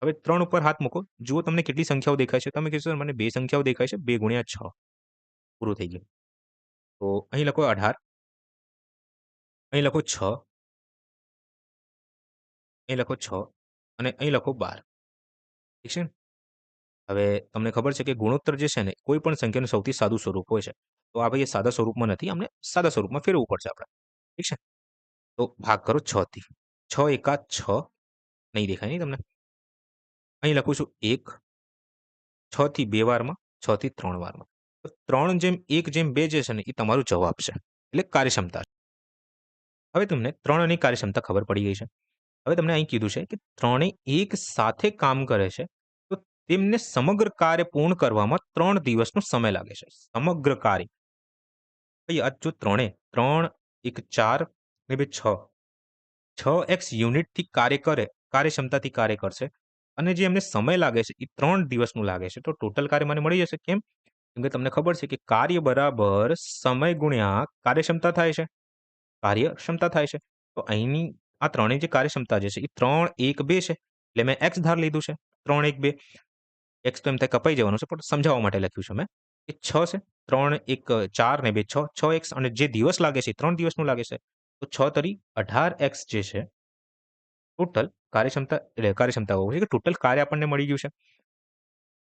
હવે 3 ઉપર હાથ મૂકો. જુઓ તમને કેટલી સંખ્યાઓ દેખાય છે. તમે કીધું સર મને 2 સંખ્યાઓ દેખાય છે. 2 ગુણ્યા 6. પૂરું થઈ ગયું. તો અહીં લખો 18, અહીં લખો 6, અહીં લખો 6 અને અહીં લખો 12. ઠીક છે ને? હવે તમને ખબર છે કે ગુણોત્તર જે છે ને કોઈ પણ સંખ્યાનું સૌથી સાદું સ્વરૂપ હોય છે. તો આ ભાઈ એ સાદા સ્વરૂપમાં નથી. અમને સાદા સ્વરૂપમાં ફેરવવું પડશે આપણે. ઠીક છે? તો ભાગ કરો 6 થી. 6 એકા 6 નહીં દેખાય નહીં તમને? અહીં લખું છું 1, 6 થી 2 વારમાં, 6 થી 3 વારમાં. તો 3:1:2 જે છે ને એ તમારો જવાબ છે. એટલે કાર્યક્ષમતા છે. હવે તમને 3 ની કાર્યક્ષમતા ખબર પડી ગઈ છે. હવે તમને અહીં કીધું છે કે ત્રણેય એક સાથે કામ કરે છે, તો તેમને સમગ્ર કાર્ય પૂર્ણ કરવામાં 3 દિવસનો સમય લાગે છે. સમગ્ર કાર્ય. ભાઈ આ જો ત્રણેય 3, 1 4 ને 2 6. 6x યુનિટથી કાર્ય કરે, કાર્યક્ષમતાથી કાર્ય કરશે અને જે એમને સમય લાગે છે એ 3 દિવસનું લાગે છે. તો ટોટલ કાર્ય મને મળી જશે. કેમ? કેમ કે તમને ખબર છે કે કાર્ય બરાબર સમય ગુણ્યા કાર્યક્ષમતા થાય છે. કાર્યક્ષમતા થાય છે. તો અહીંની આ ત્રણેય જે કાર્યક્ષમતા જે છે એ 3, 1, 2 છે. એટલે મેં x ધાર લીધું છે. 3, 1, 2. x તો એમ થાય કપાઈ જવાનું છે, પણ સમજાવવા માટે લખ્યું છે મેં. એ 6 છે. 3, 1 4 ને 2 6. 6x અને જે દિવસ લાગે છે એ 3 દિવસનું લાગે છે. તો 6 તરી 18x જે છે ટોટલ કાર્યક્ષમતા એટલે કાર્યક્ષમતા હોવું છે કે ટોટલ કાર્ય આપણને મળી ગયું છે.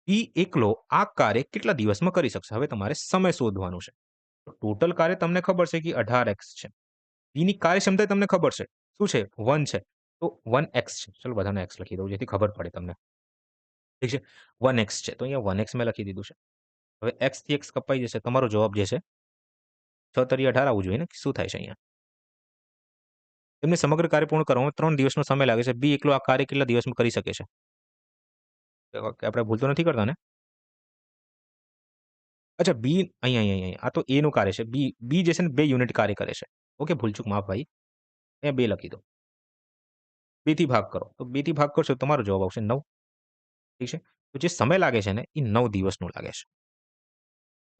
P એકલો આ કાર્ય કેટલા દિવસમાં કરી શકશે? હવે તમારે સમય શોધવાનું છે. તો ટોટલ કાર્ય તમને ખબર છે કે 18x છે. P ની કાર્યક્ષમતા તમને ખબર છે. શું છે? 1 છે. તો 1x છે. ચલો બધાને x લખી દઉં જેથી ખબર પડે તમને. ઠીક છે? 1x છે. તો અહીંયા 1x મેં લખી દીધું છે. હવે x થી x કપાઈ જશે. તમારો જવાબ જે છે 6 તરી 18 આવવું જોઈએ ને? શું થાય છે અહીંયા? તેમને સમગ્ર કાર્ય પૂર્ણ કરવામાં 3 દિવસનો સમય લાગે છે. B એકલો આ કાર્ય કેટલા દિવસમાં કરી શકે છે? આપણે ભૂલ તો નથી કરતા ને? અચ્છા બી અહીંયા આ તો A નું કાર્ય છે. બી જે છે ને 2 યુનિટ કાર્ય કરે છે. ઓકે ભૂલચૂક માફ ભાઈ. અહીંયા 2 લખી દો. 2 થી ભાગ કરો. તો 2 થી ભાગ કરશો તો તમારો જવાબ આવશે 9. ઠીક છે? તો જે સમય લાગે છે ને એ 9 દિવસનું લાગે છે.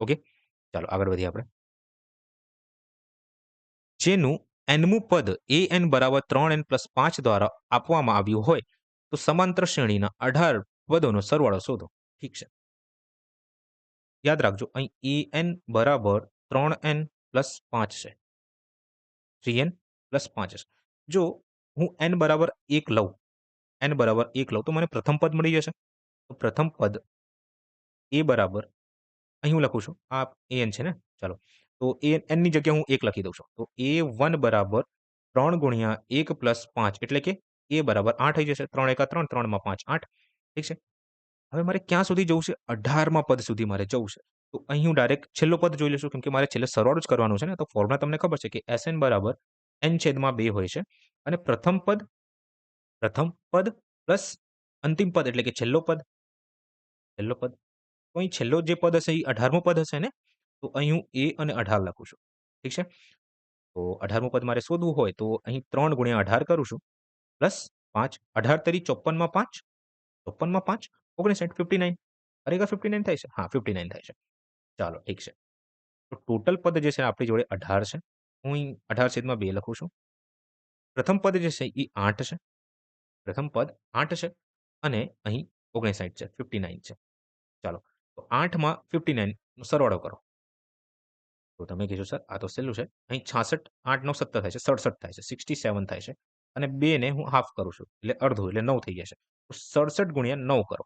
ઓકે? ચાલો આગળ વધીએ આપણે. જેનું nમું પદ an બરાબર 3n + 5 દ્વારા આપવામાં આવ્યું હોય તો સમાંતર શ્રેણીના 18 પદોનો સરવાળો શોધો. ઠીક છે. યાદ રાખજો અહીં an બરાબર 3n + 5 છે. 3n + 5 છે. જો હું n બરાબર 1 લઉં, n બરાબર 1 લઉં તો મને પ્રથમ પદ મળી જશે. તો પ્રથમ પદ a બરાબર અહીં હું લખું છું. આ an છે ને? ચાલો. તો n ની જગ્યાએ હું 1 લખી દઉં છું. તો a1 બરાબર 3 ગુણ્યા 1 + 5 એટલે કે a બરાબર 8 થઈ જશે. 3 એકા 3, 3 માં 5 8. ઠીક છે? હવે મારે ક્યાં સુધી જવું છે? 18માં પદ સુધી મારે જવું છે. તો અહીં હું ડાયરેક્ટ છેલ્લો પદ જોઈ લઈશું કેમ કે મારે છેલ્લે સરવાળો જ કરવાનો છે ને. તો ફોર્મ્યુલા તમને ખબર છે કે Sn બરાબર n/2 હોય છે અને પ્રથમ પદ પ્લસ અંતિમ પદ એટલે કે છેલ્લો પદ. તો અહીં છેલ્લો જે પદ હશે એ 18મું પદ હશે ને? તો અહીં હું a અને 18 લખું છું. ઠીક છે? તો 18મું પદ મારે શોધવું હોય તો અહીં 3 ગુણ્યા 18 કરું છું પ્લસ 5 18 તરી 54 માં 5 54 માં 5 59 59 ખરેખર 59 થાય છે? હા 59 થાય છે. ચાલો ઠીક છે. તો ટોટલ પદ જે છે આપણી જોડે 18 છે. હું અહીં 18/2 લખું છું. પ્રથમ પદ જે છે એ 8 છે. પ્રથમ પદ 8 છે અને અહીં 59 છે 59 છે. ચાલો તો 8 માં 59 નો સરવાળો કરો. તો તમે કહેશો સર આ તો સહેલું છે. અહીં 66 8 9 17 થાય છે 67 થાય છે 67 થાય છે અને 2 ને હું હાફ કરું છું એટલે અડધું એટલે 9 થઈ જશે. તો 67 ગુણ્યા 9 કરો.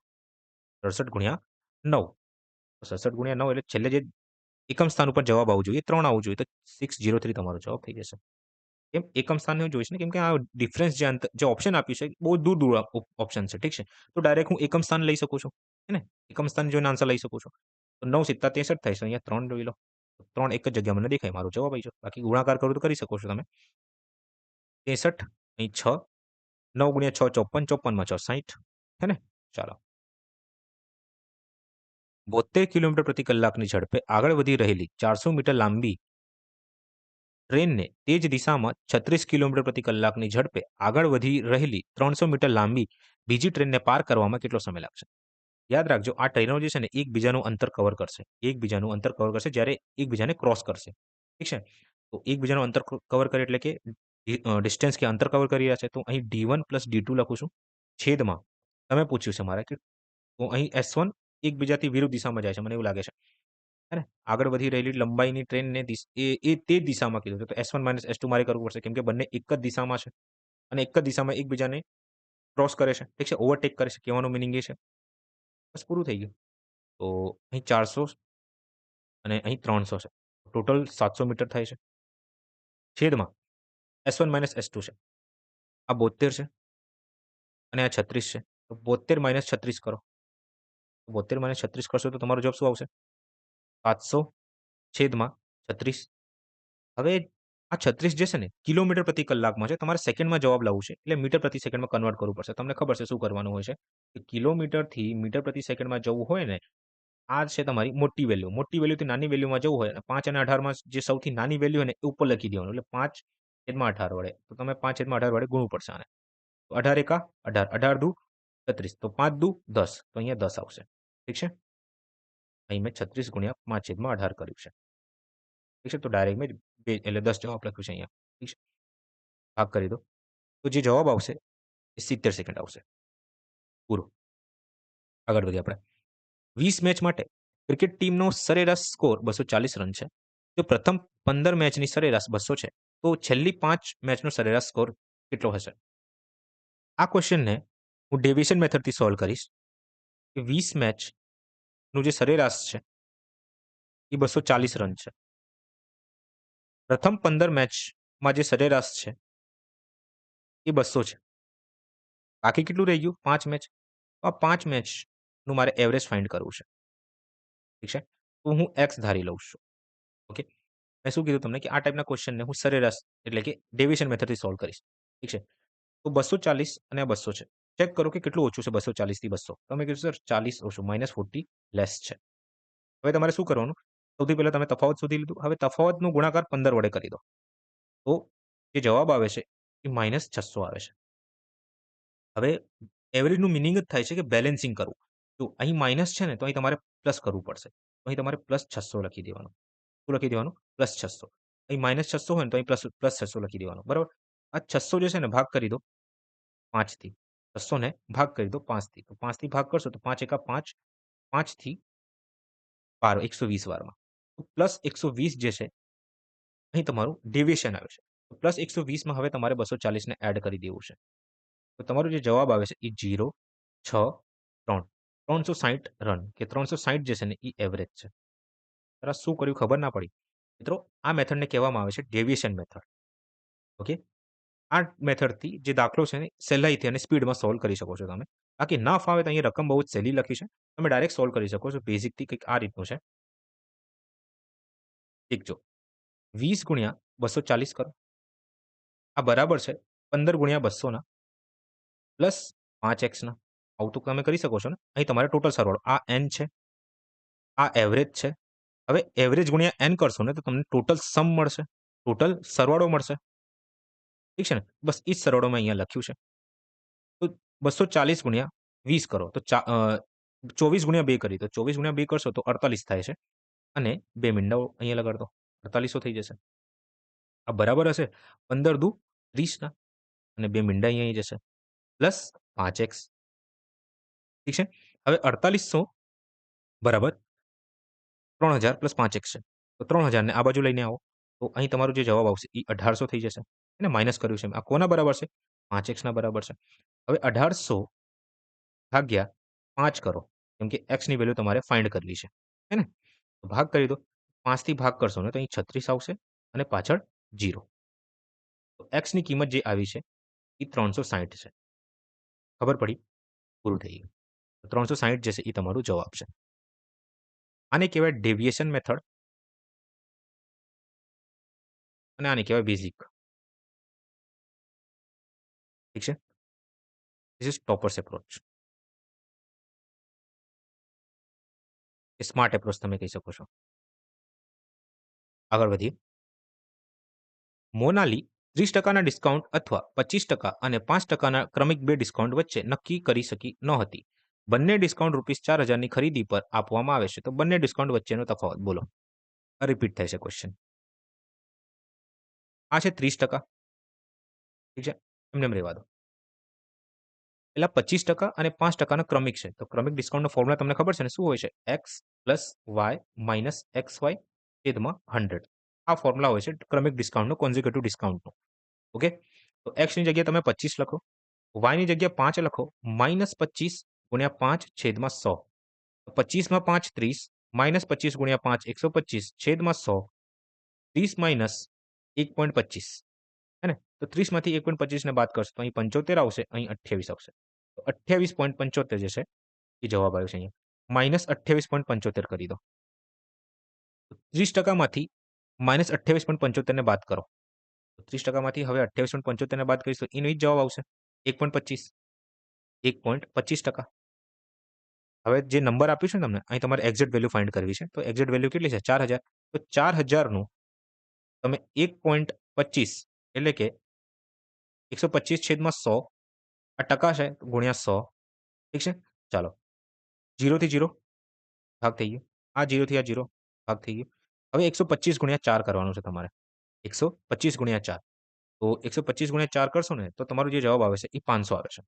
67 ગુણ્યા 9. તો 67 ગુણ્યા 9 એટલે છેલ્લે જે એકમ સ્થાન ઉપર જવાબ આવવું જોઈએ 3 આવવું જોઈએ તો 603 તમારો જવાબ થઈ જશે. કેમ એકમ સ્થાનને હું જોઈશ ને કેમ કે આ ડિફરન્સ જે ઓપ્શન આપ્યું છે બહુ દૂર દૂર ઓપ્શન છે ઠીક છે. તો ડાયરેક્ટ હું એકમ સ્થાન લઈ શકું છું. હે ને? એકમ સ્થાન જોઈને આન્સર લઈ શકું છું. તો 9 સિત્તા 63 થાય છે. અહીંયા 3 જોઈ લો. 3 એક જ જગ્યા મને દેખાય મારો જવાબ આવી જાય. બાકી ગુણાકાર કરું તો કરી શકો છો તમે. 63 અહીં 6 9 ગુણ્યા 6 54 54 માં 6 60 હે ને? ચાલો. 72 કિલોમીટર પ્રતિ કલાકની ઝડપે આગળ વધી રહેલી 400 મીટર લાંબી ટ્રેનને તે જ દિશામાં 36 કિલોમીટર પ્રતિ કલાકની ઝડપે આગળ વધી રહેલી 300 મીટર લાંબી બીજી ટ્રેનને પાર કરવામાં કેટલો સમય લાગશે? યાદ રાખજો આ ટ્રેનો જે છે ને એકબીજાનું અંતર કવર કરશે. એકબીજાનું અંતર કવર કરશે જ્યારે એકબીજાને ક્રોસ કરશે. ઠીક છે? તો એકબીજાનું અંતર કવર કરે એટલે કે ડિસ્ટન્સ કે અંતર કવર કરી રહ્યા છે. તો અહીં D1 + D2 લખું છું. છેદમાં તમે પૂછ્યું છે મારે કે તો અહીં S1 એકબીજાથી વિરુદ્ધ દિશામાં જાય છે મને એવું લાગે છે. હે ને? આગળ વધી રહેલી લંબાઈની ટ્રેનને તે જ દિશામાં કીધું છે. તો S1 - S2 મારે કરવું પડશે કેમ કે બંને એક જ દિશામાં છે અને એક જ દિશામાં એકબીજાને ક્રોસ કરે છે, ઠીક છે, ઓવરટેક કરે છે, કહેવાનો મિનિંગ એ છે. બસ પૂરું થઈ ગયું. તો અહીં 400 અને અહીં 300 છે. ટોટલ 700 મીટર થાય છે. છેદમાં S1 માઇનસ S2 છે. આ 72 છે અને આ 36 છે. તો 72 માઇનસ 36 કરો. 72 માઇનસ 36 કરશો તો તમારો જવાબ શું આવશે? 700 છેદમાં 36. હવે આ 36 જે છે ને કિલોમીટર પ્રતિ કલાકમાં છે. તમારે સેકન્ડમાં જવાબ લાવવું છે. એટલે મીટર પ્રતિ સેકન્ડમાં કન્વર્ટ કરવું પડશે. તમને ખબર છે શું કરવાનું હોય છે? કે કિલોમીટરથી મીટર પ્રતિ સેકન્ડમાં જવું હોય ને, આ છે તમારી મોટી વેલ્યુ. મોટી વેલ્યુથી નાની વેલ્યુમાં જવું હોય અને 5 અને 18માં જે સૌથી નાની વેલ્યુ હોય ને, એ ઉપર લખી દેવાનું. એટલે 5/18 વડે. તો તમે 5/18 વડે ગુણવું પડશે આને. તો 18 એકા 18, 18 દુ 36, તો 5 દુ 10, તો અહીંયા 10 આવશે. ઠીક છે? અહીં મેં 36 ગુણ્યા 5/18 કર્યું છે. ઠીક છે? તો ડાયરેક્ટ મેં એટલે 10 જવાબ લખ્યું છે અહીંયા. ઠીક છે? ભાગ કરી દો. તો જે જવાબ આવશે એ 70 સેકન્ડ આવશે. પૂરું. આગળ વધીએ આપણે. 20 મેચ માટે ક્રિકેટ ટીમનો સરેરાશ સ્કોર 240 રન છે. જો પ્રથમ 15 મેચની સરેરાશ 200 છે, તો છેલ્લી 5 મેચનો સરેરાશ સ્કોર કેટલો હશે? આ ક્વેશ્ચનને હું ડેવિએશન મેથડથી સોલ્વ કરીશ. કે 20 મેચનું જે સરેરાશ છે એ 240 રન છે. પ્રથમ 15 મેચમાં જે સરેરાશ છે એ 200 છે. બાકી કેટલું રહી ગયું? 5 મેચ. તો આ 5 મેચનું મારે એવરેજ ફાઇન્ડ કરવું છે. ઠીક છે? તો હું એક્સ ધારી લઉં છું. ઓકે? મેં શું કીધું તમને કે આ ટાઈપના ક્વેશ્ચનને હું સરેરાશ એટલે કે ડેવિએશન મેથડથી સોલ્વ કરીશ. ઠીક છે? તો 240 અને આ 200 છે. ચેક કરો કે કેટલું ઓછું છે 240 થી 200. તમે કીધું સર 40 ઓછું, -40 લેસ છે. હવે તમારે શું કરવાનું? સૌથી પહેલા તમે તફાવત શોધી લીધું. હવે તફાવતનો ગુણાકાર 15 વડે કરી દો. તો જે જવાબ આવે છે એ -600 આવે છે. હવે એવરેજનું મિનિંગ જ થાય છે કે બેલેન્સિંગ કરવું. જો અહીં માઇનસ છે ને, તો અહીં તમારે પ્લસ કરવું પડશે. તો અહીં તમારે +600 લખી દેવાનું. શું લખી દેવાનું? +600. અહીં -600 હોય ને, તો અહીં +600 લખી દેવાનું. બરાબર? આ 600 જે છે ને, ભાગ કરી દો 5 થી. 600 ને ભાગ કરી દો 5 થી. તો 5 થી ભાગ કરશો તો 5 એકા 5, 5 થી 12, 120 વારમાં. તો +120 જે છે, અહીં તમારું ડેવિએશન આવે છે. તો +120 માં હવે તમારે 240 ને એડ કરી દેવું છે. તો તમારો જે જવાબ આવે છે એ 0, 6, 3. 360 રન કે 360 જે છે ને એ એવરેજ છે. જરા શું કર્યું ખબર ના પડી. મિત્રો, આ મેથડને કહેવામાં આવે છે ડેવિએશન મેથડ. ઓકે? આ મેથડથી જે દાખલો છે ને સહેલાઈથી અને સ્પીડમાં સોલ્વ કરી શકો છો તમે. બાકી ના ફાવે તો અહીંયા રકમ બહુ જ સહેલી લખી છે. તમે ડાયરેક્ટ સોલ્વ કરી શકો છો. બેઝિકથી કંઈક આ રીતનું છે. એક જો 20 ગુણ્યા 240 કરો. આ બરાબર છે 15 ગુણ્યા 200 ના પ્લસ 5x ના. આવું તો તમે કરી શકો છો ને. અહીં તમારે ટોટલ સરવાળો આ n છે, આ એવરેજ છે. હવે એવરેજ ગુણ્યા n કરશો ને તો તમને ટોટલ સમ મળશે. ટોટલ સરવાળો મળશે. ઠીક છે ને? બસ એ જ સરવાળો મેં અહીંયા લખ્યું છે. તો 240 ગુણ્યા 20 કરો તો 24 ગુણ્યા 2 કરી. તો 24 ગુણ્યા 2 કરશો તો 48 થાય છે. અને 2 મીંડાઓ અહીંયા લગાડ દો. 4800 થઈ જશે. આ બરાબર હશે 15 દુ 30 ના અને 2 મીંડા અહીંયા આવી જશે. Plus 5x. ઠીક છે? હવે 4800 બરાબર 3000 પ્લસ 5x છે. તો 3000 ને આ બાજુ લઈને આવો. તો અહીં તમારો જે જવાબ આવશે એ 1800 થઈ જશે. એને માઇનસ કર્યું છે. આ કોના બરાબર છે? 5x ના બરાબર છે. હવે 1800 ભાગ્યા 5 કરો. કેમ કે x ની વેલ્યુ તમારે ફાઇન્ડ કરવી છે. હે ને? તો ભાગ કરી દો. 5 થી ભાગ કરશો ને તો અહીં 36 આવશે અને પાછળ 0. તો x ની કિંમત જે આવી છે એ 360 છે. ખબર પડી? પૂરું થઈ ગયું. 360 જે છે એ તમારો જવાબ છે. આને કહેવાય ડેવિએશન મેથડ અને આને કહેવાય બેઝિક. ઠીક છે? This is toppers approach. Smart approach તમે કહી શકો છો. આગળ વધીએ. મોનાલી 30% ના ડિસ્કાઉન્ટ અથવા 25% અને 5%ના ક્રમિક 2 ડિસ્કાઉન્ટ વચ્ચે નક્કી કરી શકી ન હતી. બંને ડિસ્કાઉન્ટ ₹4000 ની ખરીદી પર આપવામાં આવે છે. તો બંને ડિસ્કાઉન્ટ વચ્ચેનો તફાવત બોલો. રિપીટ થાય છે ક્વેશ્ચન. આ છે 30%. ઠીક છે? એમને એમ રહેવા દો. પેલા 25% અને 5%નો ક્રમિક છે. તો ક્રમિક ડિસ્કાઉન્ટનો ફોર્મ્યુલા તમને ખબર છે ને શું હોય છે? x plus y minus xy છેદમાં 100. આ ફોર્મ્યુલા હોય છે ક્રમિક ડિસ્કાઉન્ટનો, કોન્ઝિક્યુટિવ ડિસ્કાઉન્ટનો. ઓકે? તો x ની જગ્યાએ તમે 25 લખો. વાયની જગ્યા 5 લખો, -25 ગુણ્યા 5 છેદમાં 100. 25 માં 5 30, -25 ગુણ્યા 5 125 છેદમાં 100, 30 માઇનસ 1.25, હે ને? તો 30 માંથી 1.25 ને બાદ કરશો તો અહીં 75 આવશે, અહીં 28 આવશે. તો 28.75 જે છે એ જવાબ આવ્યો છે અહીંયા. -28.75 કરી દો. 30% માંથી -28.75 ને બાદ કરો. તો 30% માંથી હવે 28.75 ને બાદ કરીશ તો એનો જ જવાબ આવશે 1.25. 1.25%. હવે જે નંબર આપ્યું છે ને તમને, અહીં તમારે એક્ઝેક્ટ વેલ્યુ ફાઇન્ડ કરવી છે. તો એક્ઝેક્ટ વેલ્યુ કેટલી છે? 4000. તો 4000 નું તમે 1.25 એટલે કે 125 છેદમાં 100 આ ટકા છે તો ગુણ્યા 100. ઠીક છે? ચાલો. 0 થી 0 ભાગ થઈ ગયો. આ 0 થી આ 0 ભાગ થઈ ગયો. હવે 125 ગુણ્યા 4 કરવાનું છે તમારે. 125 ગુણ્યા 4. તો 125 ગુણ્યા 4 કરશો ને તો તમારો જે જવાબ આવે છે એ 500 આવે છે.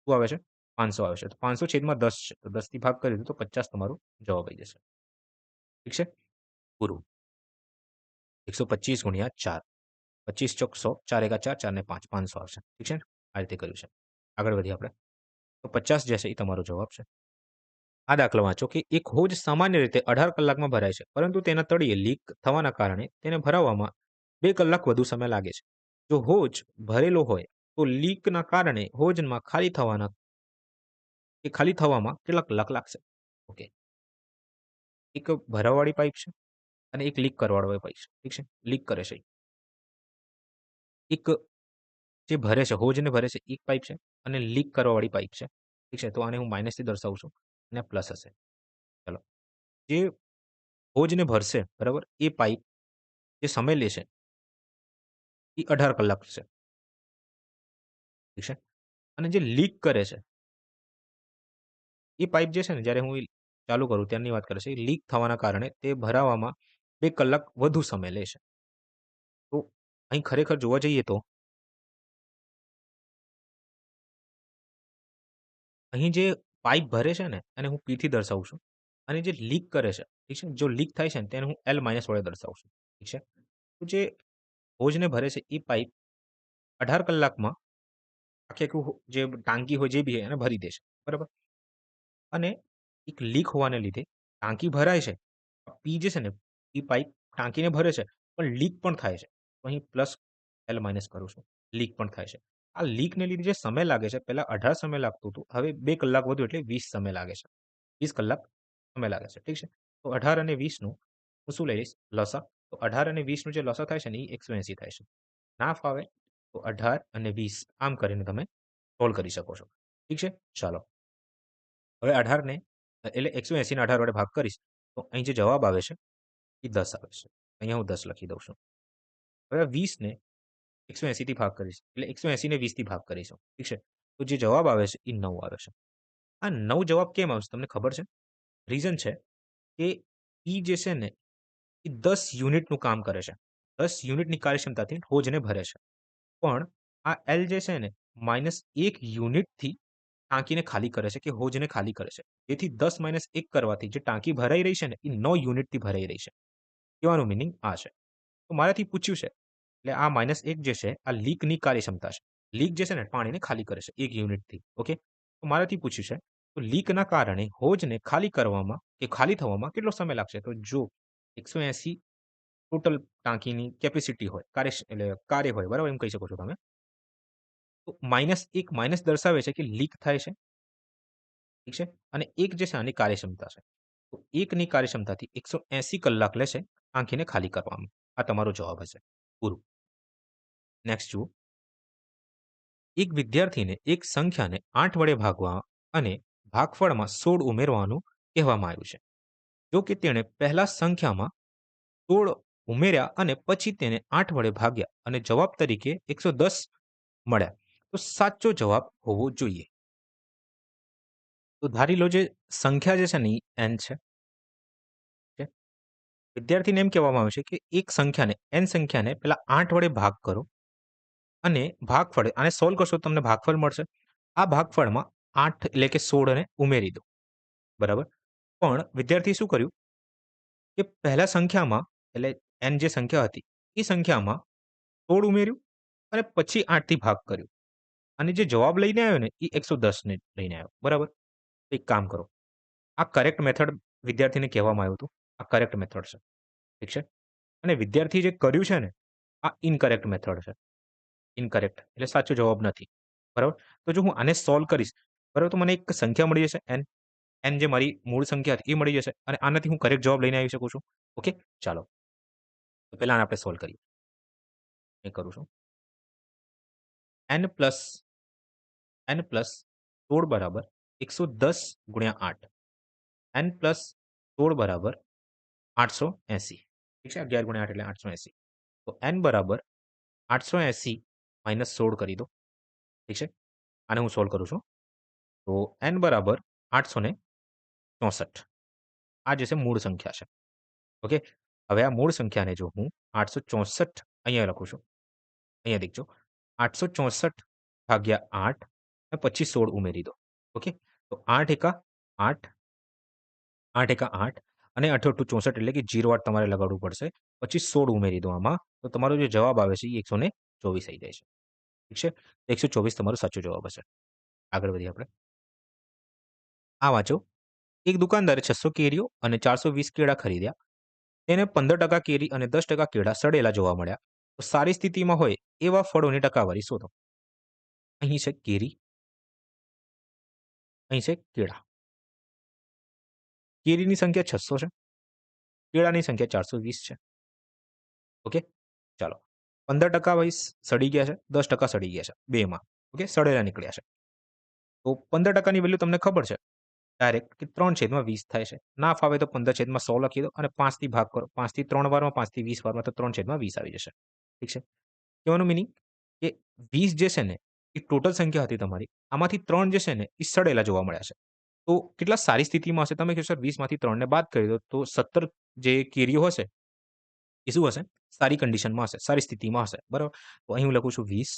શું આવે છે? 500 આવે છે. તો 500 છેદમાં 10 છે. તો 10 થી ભાગ કરી દો તો 50 તમારો જવાબ આવી જશે. ઠીક છે? પૂરું. 125 ગુણ્યા 4. 25 ચોક 100, 4 એકા 4, 4 ને 5, 500 આવશે. ઠીક છે ને? આ રીતે કર્યું છે. આગળ વધીએ આપણે. તો 50 જે છે એ તમારો જવાબ છે. આ દાખલો વાંચો કે એક હોજ સામાન્ય રીતે 18 કલાકમાં ભરાય છે, પરંતુ તેના તળિયે લીક થવાના કારણે તેને ભરાવામાં 2 કલાક વધુ સમય લાગે છે. જો હોજ ભરેલો હોય તો લીકના કારણે હોજમાં ખાલી થવામાં કેટલા કલાક લાગશે? ઓકે. એક ભરાવાવાળી પાઇપ છે અને એક લીક કરવાવાળી પાઇપ છે. ઠીક છે? લીક કરે છે. એક જે ભરે છે, હોજને ભરે છે એક પાઇપ છે અને લીક કરવાવાળી પાઇપ છે. ઠીક છે? તો આને હું માઇનસથી દર્શાવું છું અને પ્લસ હશે. ચલો. જે હોજને ભરશે, બરાબર? એ પાઇપ જે સમય લેશે એ 18 કલાક છે. ઠીક છે? અને જે લીક કરે છે એ પાઇપ જે છે ને, જ્યારે હું ચાલુ કરું ત્યારની વાત કરે છે, લીક થવાના કારણે તે ભરાવામાં 2 કલાક વધુ સમય લેશે. તો અહીં ખરેખર જોવા જઈએ તો અહીં જે પાઇપ ભરે છે ને એને હું P થી દર્શાવું છું અને જે લીક કરે છે, ઠીક છે? જો લીક થાય છે ને તેને હું L માઇનસ વડે દર્શાવું છું. ઠીક છે? તો જે હોજને ભરે છે એ પાઇપ 18 કલાકમાં આખે આખું જે ટાંકી હોય જે બી હોય એને ભરી દેશે. બરાબર? અને એક લીક હોવાને લીધે ટાંકી ભરાય છે. પી જે છે ને એ પાઇપ ટાંકીને ભરે છે પણ લીક પણ થાય છે. તો અહીં પ્લસ L માઇનસ કરું છું. લીક પણ થાય છે. આ લીકને લીધે જે સમય લાગે છે, પહેલા 18 સમય લાગતું હતું, હવે 2 કલાક વધુ એટલે 20 સમય લાગે છે. 20 કલાક સમય લાગે છે. ઠીક છે? તો 18 અને 20 નું હું શું લઈ લઈશ? લસા. તો 18 અને 20 નું જે લસા થાય છે ને એ 180 થાય છે. ના ફાવે તો 18 અને 20 આમ કરીને તમે સોલ્વ કરી શકો છો. ઠીક છે? ચાલો. હવે 18 ને એટલે 180 ને 18 વડે ભાગ કરીશ તો અહીં જે જવાબ આવે છે એ 10 આવે છે. અહીંયા હું 10 લખી દઉં છું. હવે 20 ને 180 થી ભાગ કરીશ એટલે 180 ને 20 થી ભાગ કરીશું. ઠીક છે? તો જે જવાબ આવે છે એ 9 આવે છે. આ 9 જવાબ કેમ આવશે તમને ખબર છે? રીઝન છે કે ઈ જે છે ને એ 10 યુનિટનું કામ કરે છે. 10 યુનિટની કાર્યક્ષમતાથી હોજને ભરે છે. પણ આ L જે છે ને -1 યુનિટથી ટાંકીને ખાલી કરે છે કે હોજને ખાલી કરે છે. જેથી 10 - 1 કરવાથી જે ટાંકી ભરાઈ રહી છે ને એ 9 યુનિટથી ભરાઈ રહી છે. કહેવાનો મીનિંગ આ છે. તો મારાથી પૂછ્યું છે એટલે આ -1 જે છે આ લીકની કાર્યક્ષમતા છે. લીક જે છે ને પાણીને ખાલી કરે છે 1 યુનિટથી. ઓકે? તો મારાથી પૂછ્યું છે તો લીકના કારણે હોજને ખાલી કરવામાં કે ખાલી થવામાં કેટલો સમય લાગશે? તો જો 180 ટોટલ ટાંકીની કેપેસિટી હોય, એટલે કાર્ય હોય, બરાબર? એમ કહી શકો છો તમે. તો -1 માઇનસ દર્શાવે છે કે લીક થાય છે. ઠીક છે? અને 1 જે છે આની કાર્યક્ષમતા છે. તો 1 ની કાર્યક્ષમતાથી 180 કલાક લેશે ટાંકીને ખાલી કરવામાં. આ તમારો જવાબ હશે. પૂરું. નેક્સ્ટ જુઓ. એક વિદ્યાર્થીને એક સંખ્યાને 8 વડે ભાગવા અને ભાગફળમાં 16 ઉમેરવાનું કહેવામાં આવ્યું છે. જો કે તેણે પહેલા સંખ્યામાં 16 ઉમેર્યા અને પછી તેને 8 વડે ભાગ્યા અને જવાબ તરીકે 110 મળ્યા. તો સાચો જવાબ હોવો જોઈએ. તો ધારી લો જે સંખ્યા જે છે ને એ n છે. ઓકે? વિદ્યાર્થીને એમ કહેવામાં આવે છે કે એક સંખ્યાને n સંખ્યાને પેલા 8 વડે ભાગ કરો અને ભાગફળ આને સોલ્વ કરશો તો તમને ભાગફળ મળશે. આ ભાગફળમાં 8 એટલે કે 16 ને ઉમેરી દો. બરાબર? પણ વિદ્યાર્થીએ શું કર્યું કે પહેલા સંખ્યામાં એટલે n જે સંખ્યા હતી એ સંખ્યામાં 16 ઉમેર્યું અને પછી 8 થી ભાગ કર્યું. અને જે જવાબ લઈને આવ્યો ને એ 110 ને લઈને આવ્યો. બરાબર? એક કામ કરો. આ કરેક્ટ મેથડ વિદ્યાર્થીને કહેવામાં આવ્યું હતું. આ કરેક્ટ મેથડ છે. ઠીક છે? અને વિદ્યાર્થી જે કર્યું છે ને, આ ઇનકરેક્ટ મેથડ છે. ઇનકરેક્ટ એટલે સાચો જવાબ નથી. બરાબર? તો જો હું આને સોલ્વ કરીશ, બરાબર, તો મને એક સંખ્યા મળી જશે n. n જે મારી મૂળ સંખ્યા હતી એ મળી જશે અને આનાથી હું કરેક્ટ જવાબ લઈને આવી શકું છું. ઓકે? ચાલો. તો પહેલા આને આપણે સોલ્વ કરીએ. એ કરું છું. n પ્લસ 16 બરાબર 110 ગુણ્યા 8. n પ્લસ 16 બરાબર 880. ઠીક છે? 11 ગુણ્યા 8 એટલે 880. તો n બરાબર 880 માઇનસ 16 કરી દો. ઠીક છે? આને હું સોલ્વ કરું છું. તો n બરાબર 864. આ જે છે મૂળ સંખ્યા છે. ઓકે? હવે આ મૂળ સંખ્યાને જો હું 864 અહીંયા લખું છું. અહીંયા દેખજો. 864 ભાગ્યા 8 અને પછી 16 ઉમેરી દો. ઓકે? તો 8 એકા 8, 8 એકા 8 અને 8 8 64 એટલે કે 0 તમારે લગાડવું પડશે. પછી 16 ઉમેરી દો આમાં. તો તમારો જે જવાબ આવે છે એ 124 થઈ જાય છે. ઠીક છે? 124 તમારો સાચો જવાબ હશે. આગળ વધીએ આપણે. આ વાંચો. એક દુકાનદારે 600 કેરીઓ અને 420 કેળા ખરીદ્યા. તેને 15% કેરી અને 10% કેળા સડેલા જોવા મળ્યા. તો સારી સ્થિતિમાં હોય એવા ફળોની ટકાવારી શોધો. અહીં છે કેરી, અહીં છે કેળા. કેરીની સંખ્યા 600 છે, કેળાની સંખ્યા 420 છે. ઓકે? ચાલો. 15% વાઇસ સડી ગયા છે, 10% સડી ગયા છે. બેમાં. ઓકે? સડેલા નીકળ્યા છે. તો 15%ની વેલ્યુ તમને ખબર છે. ડાયરેક્ટ કે 3/20 થાય છે. ના ફાવે તો 15/100 લખી દો અને 5 થી ભાગ કરો. 5 થી 3 વારમાં, 5 થી 20 વારમાં તો 3/20 આવી જશે. ઠીક છે? કહેવાનું મિનિંગ કે 20 જે છે ને એ ટોટલ સંખ્યા હતી તમારી. આમાંથી 3 જે છે ને એ સડેલા જોવા મળ્યા છે. તો કેટલા સારી સ્થિતિમાં હશે? તમે કહેશો સર 20 માંથી 3 ને બાદ કરી દો તો 17 જે કેરીઓ હશે એ શું હશે? સારી કન્ડિશનમાં હશે, સારી સ્થિતિમાં હશે. બરાબર? તો અહીં હું લખું છું 20.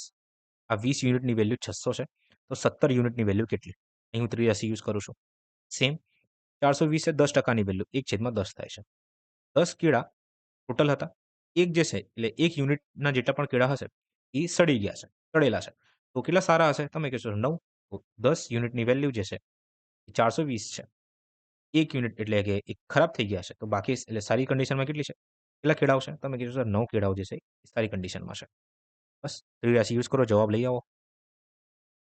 આ 20 યુનિટની વેલ્યુ 600 છે. તો 17 યુનિટની વેલ્યુ કેટલી? અહીં હું 83 યુઝ કરું છું. સેમ 420 એ 10%ની વેલ્યુ 1/10 થાય છે. 10 કેળા ટોટલ હતા. એક જે છે એટલે 1 યુનિટના જેટલા પણ કેળા હશે એ સડી ગયા છે, સડેલા છે. તો કેટલા સારા હશે? તમે કહેશો 9. તો 10 યુનિટની વેલ્યુ જે છે એ 420 છે. 1 યુનિટ એટલે કે એ ખરાબ થઈ ગયા છે. તો બાકી એટલે સારી કન્ડિશનમાં કેટલી છે? કેટલા કેળાઓ છે? તમે કહેશો સર 9 કેળાઓ જે છે એ સારી કન્ડિશનમાં છે. બસ 83 યુઝ કરો, જવાબ લઈ આવો.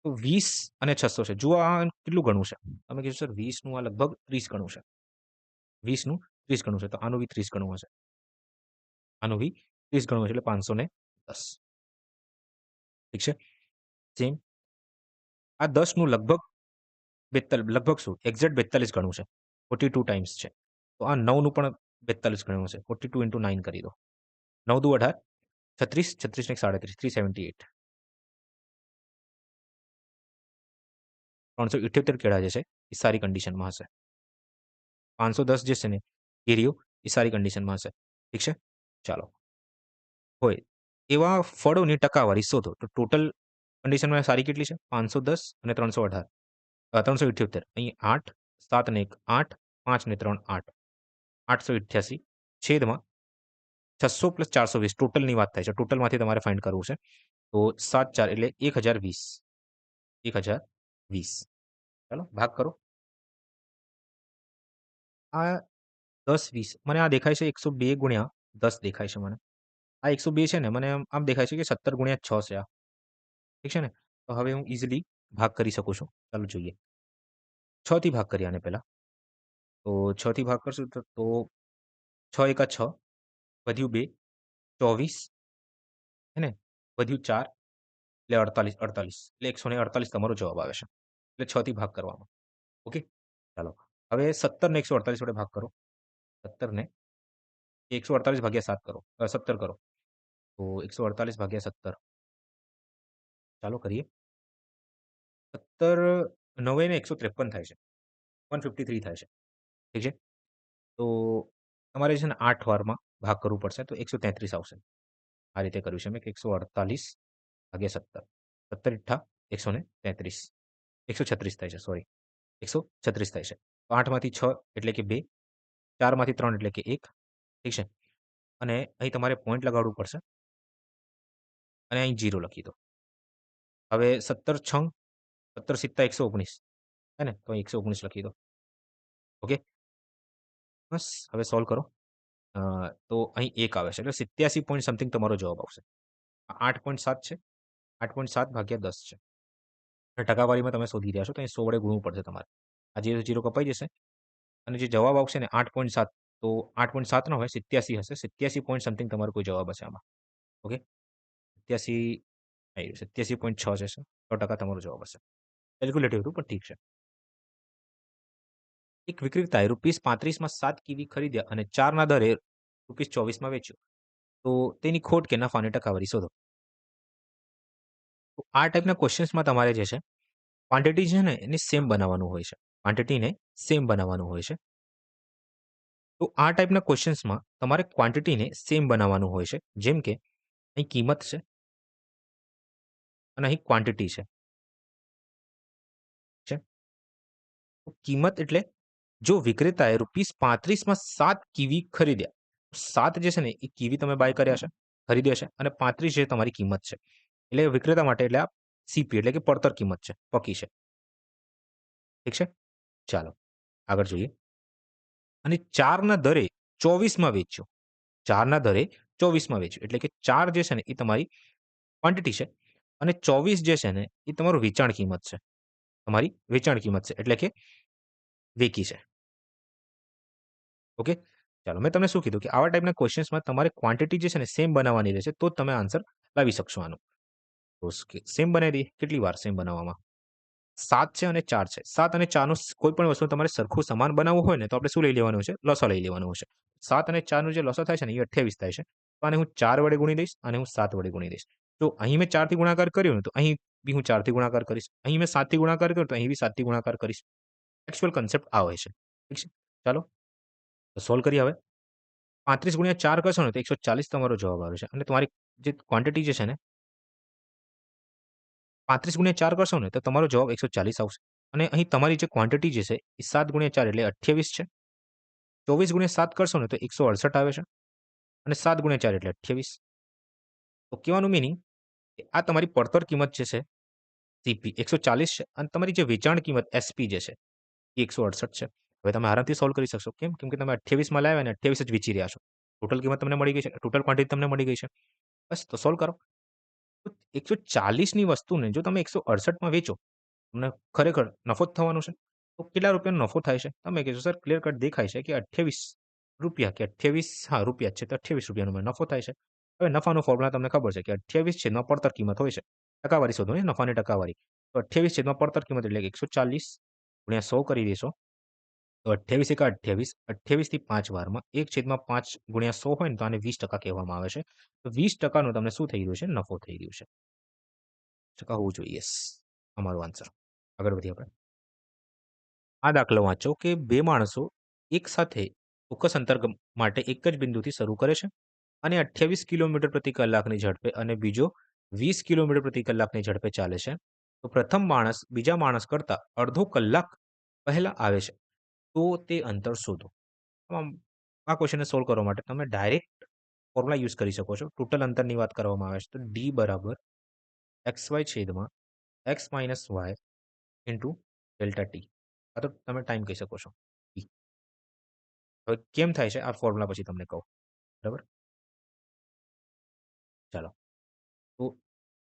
તો 20 અને 600 છે. જુઓ આ કેટલું ગણું છે? તમે કહેશો સર 20નું આ લગભગ 30 ગણું છે. 20નું 30 ગણું છે. તો આનું બી 30 ગણું હશે. આનું બી 30 ગણું છે એટલે 510. ઠીક છે? સેમ આ 10નું લગભગ શું? એક્ઝેક્ટ 42 ગણું છે. 42 ટાઈમ્સ છે. તો આ 9નું પણ 42 ગણું હશે. 42 × 9 કરી દો. 9 દુ 18, 36, 36 ને 37, 378. 378 કેળા જે છે એ સારી કન્ડિશનમાં હશે. 510 જે છે ને કેરીઓ એ સારી કન્ડિશનમાં હશે. ઠીક છે? ચાલો. હોય એવા ફળોની ટકાવારી શોધો. તો ટોટલ કન્ડિશનમાં સારી કેટલી છે? 510 અને 318. 378. અહીં 8, 7 ને 1 8, 5 ને 3 8. 888 છેદમાં 600 + 420 ટોટલની વાત થાય છે. ટોટલમાંથી તમારે ફાઇન્ડ કરવું છે. તો 7 4 એટલે 1020. 1020. ચાલો ભાગ કરો. આ 10 20 મને આ દેખાય છે 102 ગુણ્યા 10 દેખાય છે મને. આ 102 છે ને મને આમ દેખાય છે કે 17 ગુણ્યા 6 છે આ. ઠીક છે ને? તો હવે હું ઇઝીલી ભાગ કરી શકું છું. ચાલો જોઈએ. 6 થી ભાગ કરીએ આને પહેલા. તો 6 થી ભાગ કરશું તો 6 એકા 6 વધ્યું 2 24 હે ને? વધ્યું 4 એટલે 48 48 એટલે 148 તમારો જવાબ આવે છે. એટલે 6 થી ભાગ કરવામાં. ઓકે? ચાલો. હવે 17 ને 148 વડે ભાગ કરો. 17 ને 148 ભાગ્યા 7 કરો. 17 કરો. તો 148 ભાગ્યા 17. ચાલો કરીએ. 17 9 ને 153 થાય છે. 153 થાય છે. ઠીક છે? તો તમારે છે ને 8 વારમાં ભાગ કરવું પડશે તો 133 આવશે. આ રીતે કર્યું છે મેં કે 148 ભાગ્યા 17. 17 ઈઠ્ઠા 133. 136 થાય છે સોરી. 136 થાય છે. તો 8 માંથી 6 એટલે કે 2, 4 માંથી 3 એટલે કે 1. ઠીક છે? અને અહીં તમારે પોઈન્ટ લગાડવું પડશે અને અહીં 0 લખી દો. હવે 17 છંગ 17 સિત્તા 119 હે ને? તો 119 લખી દો. ઓકે. બસ હવે સોલ્વ કરો. અ, તો અહીં 1 આવે છે. એટલે 87 પોઈન્ટ સમથિંગ તમારો જવાબ આવશે. આ 8.7 છે. 8.7 ભાગ્યા 10 છે. અને ટકાવારીમાં તમે શોધી રહ્યા છો તો અહીં 100 વડે ગુણવું પડશે તમારે. આ 0 કપાઈ જશે અને જે જવાબ આવશે ને 8.7 તો 8.7 ન હોય 87 હશે. 87 પોઈન્ટ સમથિંગ તમારો કોઈ જવાબ હશે આમાં. ઓકે. 87 આવી રહ્યું છે. 87.6 છે. 100% તમારો જવાબ હશે. કેલ્ક્યુલેટિવ હતું પણ ઠીક છે. એક વિક્રેતાએ ₹35 માં 7 કીવી ખરીદ્યા અને 4 ના દરે ₹24 માં વેચ્યું. તો તેની ખોટ કે નફાની ટકાવારી શોધો. તો આ ટાઈપના ક્વેશ્ચન્સમાં તમારે જે છે ક્વોન્ટિટી છે ને એને સેમ બનાવવાનું હોય છે. ક્વોન્ટિટીને સેમ બનાવવાનું હોય છે. તો આ ટાઈપના ક્વેશ્ચન્સમાં તમારે ક્વોન્ટિટીને સેમ બનાવવાનું હોય છે. જેમ કે અહીં કિંમત છે અને અહીં ક્વોન્ટિટી છે. છે. તો કિંમત એટલે જો વિક્રેતાએ ₹35 માં 7 કીવી ખરીદ્યા. 7 જે છે ને એ કીવી તમે બાય કર્યા છે, ખરીદ્યા છે અને 35 જે તમારી કિંમત છે. એટલે વિક્રેતા માટે એટલે આ સીપી એટલે કે પડતર કિંમત છે, પકી છે. ઠીક છે? ચાલો આગળ જોઈએ. અને 4 ના દરે 24 માં વેચ્યો. 4 ના દરે 24 માં વેચ્યું. એટલે કે 4 જે છે ને એ તમારી ક્વોન્ટિટી છે અને 24 જે છે ને એ તમારું વેચાણ કિંમત છે. તમારી વેચાણ કિંમત છે. એટલે કે વેકી છે. ઓકે. ચાલો મેં તમને શું કીધું કે આવા ટાઈપના ક્વેશ્ચન્સમાં તમારે ક્વોન્ટિટી જે છે ને સેમ બનાવવાની રહેશે તો જ તમે આન્સર લાવી શકશો આનું. તો સેમ બનાવી દઈએ. કેટલી વાર સેમ બનાવવામાં? 7 છે અને 4 છે. 7 અને 4 નું કોઈ પણ વસ્તુ તમારે સરખું સમાન બનાવવું હોય ને તો આપણે શું લઈ લેવાનું છે? લસાઅ લઈ લેવાનું છે. 7 અને 4 નું જે લસાઅ થાય છે ને એ 28 થાય છે. તો આને હું 4 વડે ગુણી દઈશ અને હું 7 વડે ગુણી દઈશ. તો અહીં મેં 4 થી ગુણાકાર કર્યો ને તો અહીં બી હું 4 થી ગુણાકાર કરીશ. અહીં મેં 7 થી ગુણાકાર કર્યો તો અહીં બી 7 થી ગુણાકાર કરીશ. એક્ચ્યુઅલ કન્સેપ્ટ આ હોય છે. ઠીક છે? ચાલો તો સોલ્વ કરીએ હવે. 35 ગુણ્યા 4 કરશો ને તો 140 તમારો જવાબ આવે છે અને તમારી જે ક્વોન્ટિટી જે છે ને 35 ગુણ્યા 4 કરશો ને તો તમારો જવાબ 140 આવશે. અને અહીં તમારી જે ક્વોન્ટિટી જે છે એ 7 ગુણ્યા 4 એટલે 28 છે. 24 ગુણ્યા 7 કરશો ને તો 168 આવે છે અને 7 ગુણ્યા 4 એટલે 28. તો કહેવાનું મીનિંગ કે આ તમારી પડતર કિંમત જે છે સીપી 140 છે અને તમારી જે વેચાણ કિંમત એસપી જે છે એ 168 છે. હવે તમે આરામથી સોલ્વ કરી શકશો. કેમ? કેમ કે તમે 28 માં લાવ્યા અને 28 જ વેચી રહ્યા છો. ટોટલ કિંમત તમને મળી ગઈ છે. ટોટલ ક્વોન્ટિટી તમને મળી ગઈ છે. બસ તો સોલ્વ કરો. તો 140 ની વસ્તુને જો તમે 168 માં વેચો, તમને ખરેખર નફો જ થવાનો છે. તો કેટલા રૂપિયાનો નફો થાય છે? તમે કહેશો સર ક્લિયર કટ દેખાય છે કે ₹28 કે 28 હા, રૂપિયા જ છે તો ₹28 નો મને નફો થાય છે. હવે નફાનું ફોર્મ્યુલા તમને ખબર છે કે 28 છેદમાં પડતર કિંમત હોય છે. ટકાવારી શોધવાની નફાની ટકાવારી. તો 28 છેદમાં પડતર કિંમત એટલે કે 140 ગુણ્યા 100 કરી દેશો. તો 28 એકા 28, 28 થી 5 વારમાં 1/5 ગુણ્યા 100 હોય ને તો આને 20% કહેવામાં આવે છે. તો 20% નું તમને શું થઈ રહ્યું છે? નફો થઈ રહ્યું છે. ટકા હોવું જોઈએ. યસ. અમારો આન્સર. આગળ વધીએ આપણે. આ દાખલો વાંચો કે 2 માણસો એક સાથે ચોક્કસ અંતર માટે એક જ બિંદુથી શરૂ કરે છે અને 28 કિલોમીટર પ્રતિ કલાકની ઝડપે અને બીજો 20 કિલોમીટર પ્રતિ કલાકની ઝડપે ચાલે છે. તો પ્રથમ માણસ બીજા માણસ કરતા અડધો કલાક પહેલા આવે છે. તો તે અંતર શોધો. આમ આ ક્વેશ્ચનને સોલ્વ કરવા માટે તમે ડાયરેક્ટ ફોર્મ્યુલા યુઝ કરી શકો છો. ટોટલ અંતરની વાત કરવામાં આવે છે તો ડી બરાબર XY છેદમાં X minus Y into delta T. આ તો તમે ટાઈમ કહી શકો છો. ટી. હવે કેમ થાય છે આ ફોર્મ્યુલા પછી તમને કહું. બરાબર? ચાલો. તો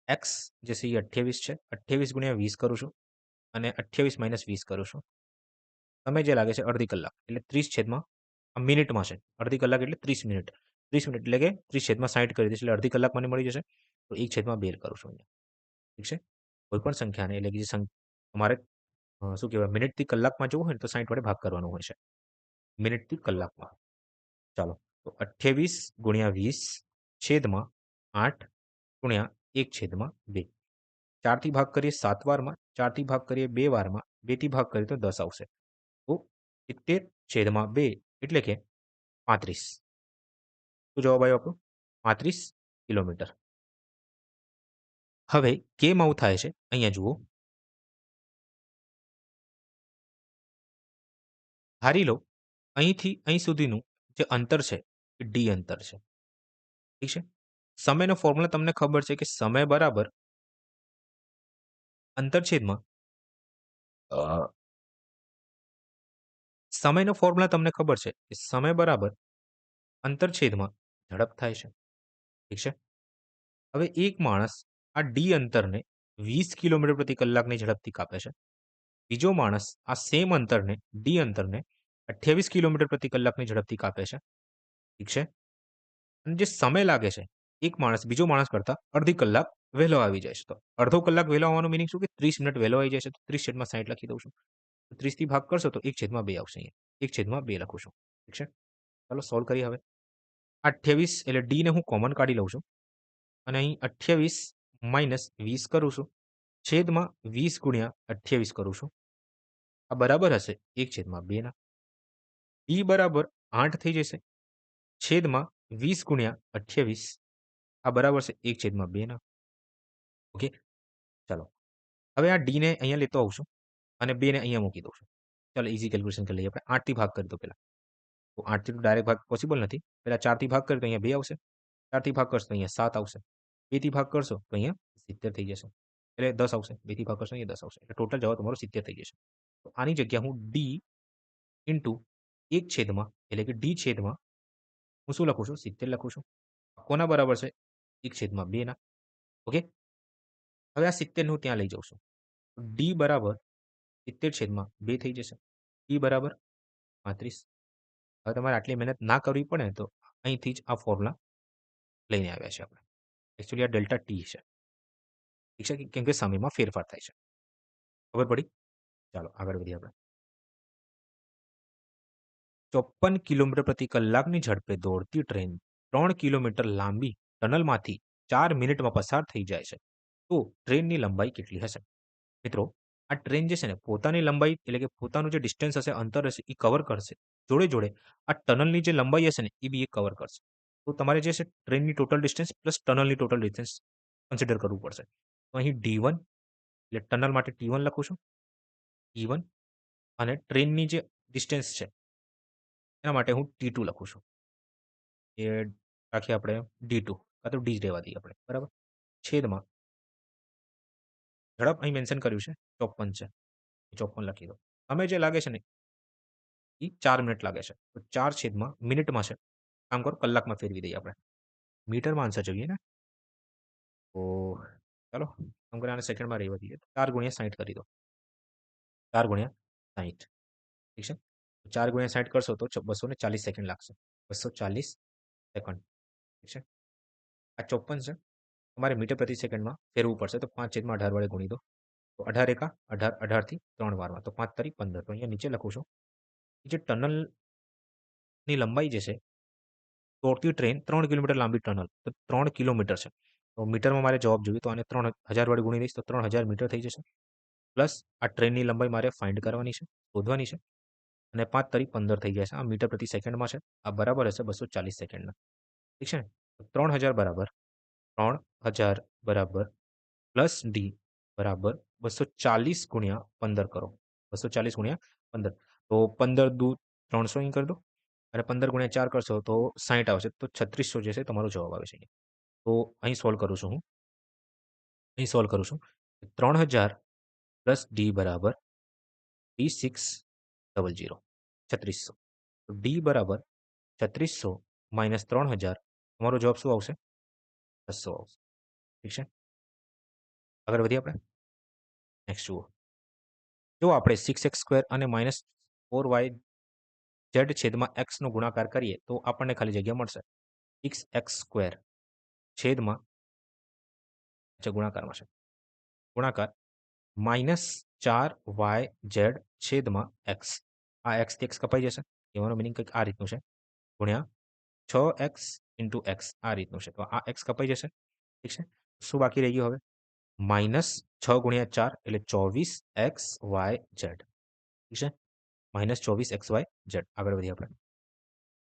એક્સ જે છે એ 28 છે. 28 ગુણ્યા 20 કરું છું અને 28 માઇનસ 20 કરું છું. સમય જે લાગે છે અડધી કલાક એટલે 30 છેદમાં આ મિનિટમાં છે. અડધી કલાક એટલે 30 મિનિટ. 30 મિનિટ એટલે કે 30 છેદમાં 60 કરી દઈશ એટલે અડધી કલાક મને મળી જશે. તો 1 છેદમાં 2 કરું છું અહીંયા. ઠીક છે? કોઈપણ સંખ્યાને એટલે કે જે તમારે શું કહેવાય મિનિટથી કલાકમાં જવું હોય ને તો 60 વડે ભાગ કરવાનું હોય છે. મિનિટથી કલાકમાં. ચાલો. તો 28 ગુણ્યા 20 છેદમાં 8 ગુણ્યા 1 છેદમાં 2. 4 થી ભાગ કરીએ 7 વારમાં, 4 થી ભાગ કરીએ 2 વારમાં, 2 થી ભાગ કરીએ તો 10 આવશે. તો 70 છેદમાં 2 એટલે કે 35. શું જવાબ આવ્યો આપણો? 35 કિલોમીટર. હવે કેમ આવું થાય છે? અહીંયા જુઓ. ધારી લો અહીંથી અહીં સુધીનું જે અંતર છે એ ડી અંતર છે. ઠીક છે? સમયનો ફોર્મ્યુલા તમને ખબર છે કે સમય બરાબર અંતરછેદમાં અ, સમયનો ફોર્મ્યુલા તમને ખબર છે કે સમય બરાબર અંતરછેદમાં ઝડપ થાય છે. ઠીક છે? હવે એક માણસ આ ડી અંતરને 20 કિલોમીટર પ્રતિ કલાકની ઝડપથી કાપે છે. બીજો માણસ આ સેમ અંતરને ડી અંતરને 28 કિલોમીટર પ્રતિ કલાકની ઝડપથી કાપે છે. ઠીક છે? અને જે સમય લાગે છે, એક માણસ બીજો માણસ કરતા અડધી કલાક વહેલો આવી જાય છે. તો અડધો કલાક વહેલો આવવાનો મીનિંગ શું કે 30 મિનિટ વહેલો આવી જાય છે. તો 30/60 લખી દઉં છું. 30 થી ભાગ કરશો તો 1/2 આવશે અહીંયા. 1/2 લખું છું. ઠીક છે? ચાલો સોલ્વ કરીએ હવે. 28 એટલે ડી ને હું કોમન કાઢી લઉં છું. અને અહીં 28 માઇનસ 20 કરું છું. છેદમાં 20 ગુણ્યા 28 કરું છું. આ બરાબર હશે 1/2 ના. ડી બરાબર 8 થઈ જશે. છેદમાં 20 ગુણ્યા 28 આ બરાબર છે 1/2 ના. ઓકે, ચાલો. હવે આ ડી ને અહીંયા લેતો આવું છું અને 2 ને અહીંયા મૂકી દઉં છું. ચાલો ઇઝી કેલ્ક્યુલેશન કરી લઈએ આપણે. 8 થી ભાગ કરી દો પહેલા. તો 8 થી તો ડાયરેક્ટ ભાગ પોસિબલ નથી. પહેલા 4 થી ભાગ કરીએ તો અહીંયા 2 આવશે. 4 થી ભાગ કરશો તો અહીંયા 7 આવશે. 2 થી ભાગ કરશો તો અહીંયા 70 થઈ જશે. એટલે 10 આવશે. 2 થી ભાગ કરશો અહીંયા 10 આવશે. એટલે ટોટલ જવાબ તમારો 70 થઈ જશે. તો આની જગ્યા હું ડી ઇન્ટુ 1 છેદમાં એટલે કે ડી છેદમાં હું શું લખું છું? 70 લખું છું. કોના બરાબર છે? 1/2 ના. ઓકે? હવે આ 70 ને હું ત્યાં લઈ જાઉં છું. ડી બરાબર 70/2 થઈ જશે. ડી બરાબર 35. હવે તમારે આટલી મહેનત ના કરવી પડે ને તો અહીંથી જ આ ફોર્મ્યુલા લઈને આવ્યા છે આપણે. એકચ્યુઅલી આ ડેલ્ટા ટી છે. ઠીક છે? કેમ કે સમયમાં ફેરફાર થાય છે. ખબર પડી? ચાલો આગળ વધીએ આપણે. 54 કિલોમીટર પ્રતિ કલાકની ઝડપે દોડતી ટ્રેન 3 કિલોમીટર લાંબી ટનલમાંથી 4 મિનિટમાં પસાર થઈ જાય છે. તો ટ્રેનની લંબાઈ કેટલી હશે? મિત્રો, આ ટ્રેન જે છે ને પોતાની લંબાઈ એટલે કે પોતાનું જે ડિસ્ટન્સ હશે, અંતર હશે એ કવર કરશે. જોડે જોડે આ ટનલની જે લંબાઈ હશે ને એ બી એ કવર કરશે. તો તમારે જે છે ટ્રેનની ટોટલ ડિસ્ટન્સ પ્લસ ટનલની ટોટલ ડિસ્ટન્સ કન્સિડર કરવું પડશે. તો અહીં D1 એટલે ટનલ માટે T1 લખું છું. T1 અને ટ્રેનની જે ડિસ્ટન્સ છે એના માટે હું T2 લખું છું. એ રાખીએ આપણે D2 કાં તો D જ રહેવા દઈએ આપણે. બરાબર? છેદમાં ઝડપ અહીં મેન્શન કર્યું છે 54 છે. 54 લખી દો. અમે જે લાગે છે ને એ 4 મિનિટ લાગે છે. તો 4 છેદમાં મિનિટમાં છે. કામ કરો કલાકમાં ફેરવી દઈએ આપણે. મીટરમાં આન્સર જોઈએ ને. તો ચાલો આમ કરીને આને સેકન્ડમાં રહેવા દઈએ. 4 × 60 કરી દો. 4 × 60. ઠીક છે? 4 × 60 કરશો તો 240 સેકન્ડ લાગશે. 240 સેકન્ડ. ઠીક છે? આ 54 છે. તમારે મીટર પ્રતિ સેકન્ડમાં ફેરવું પડશે. તો 5/18 વડે ગુણી દો. તો 18 એકા 18, 18 થી 3 વારમાં. તો 5 તારી 15. તો અહીંયા નીચે લખું છું. જે ટનલની લંબાઈ જે છે, દોડતી ટ્રેન 3 કિલોમીટર લાંબી ટનલ. તો 3 કિલોમીટર છે. તો મીટરમાં મારે જવાબ જોઈએ તો આને 3000 વડે ગુણી દઈશ તો 3000 મીટર થઈ જશે. પ્લસ આ ટ્રેનની લંબાઈ મારે ફાઇન્ડ કરવાની છે, શોધવાની છે. અને 5 તારી 15 થઈ જશે. આ મીટર પ્રતિ સેકન્ડમાં છે. આ બરાબર હશે 240 સેકન્ડના. ઠીક છે ને? તો 3000 બરાબર 3000 બરાબર પ્લસ ડી બરાબર 240 ગુણ્યા 15 કરો. 240 ગુણ્યા 15. તો 15 દુ 300 અહીં કરી દો. અને 15 ગુણ્યા 4 કરશો તો 60 આવશે. તો 3600 જે છે તમારો જવાબ આવે છે અહીંયા. તો અહીં સોલ્વ કરું છું હું. અહીં સોલ્વ કરું છું. 3000 પ્લસ ડી બરાબર 3600. 3600. તો ડી બરાબર 3600 માઇનસ 3000 તમારો જવાબ શું આવશે? 600 આવશે. ઠીક છે? આગળ વધીએ આપણે. નેક્સ્ટ જુઓ. જો આપણે 6x² અને -4y z છેદમાં x નો ગુણાકાર કરીએ તો આપણને ખાલી જગ્યા મળશે. 6x² છેદમાં ગુણાકારમાં છે. ગુણાકાર -4yz છેદમાં x. આ x થી x કપાઈ જશે. કહેવાનો મિનિંગ કંઈક આ રીતનું છે. ગુણ્યા 6x × x આ રીતનું છે. તો આ x કપાઈ જશે. ઠીક છે? શું બાકી રહી ગયું હવે? -6 × 4 એટલે 24xyz. ઠીક છે? -24xyz. આગળ વધીએ આપણે.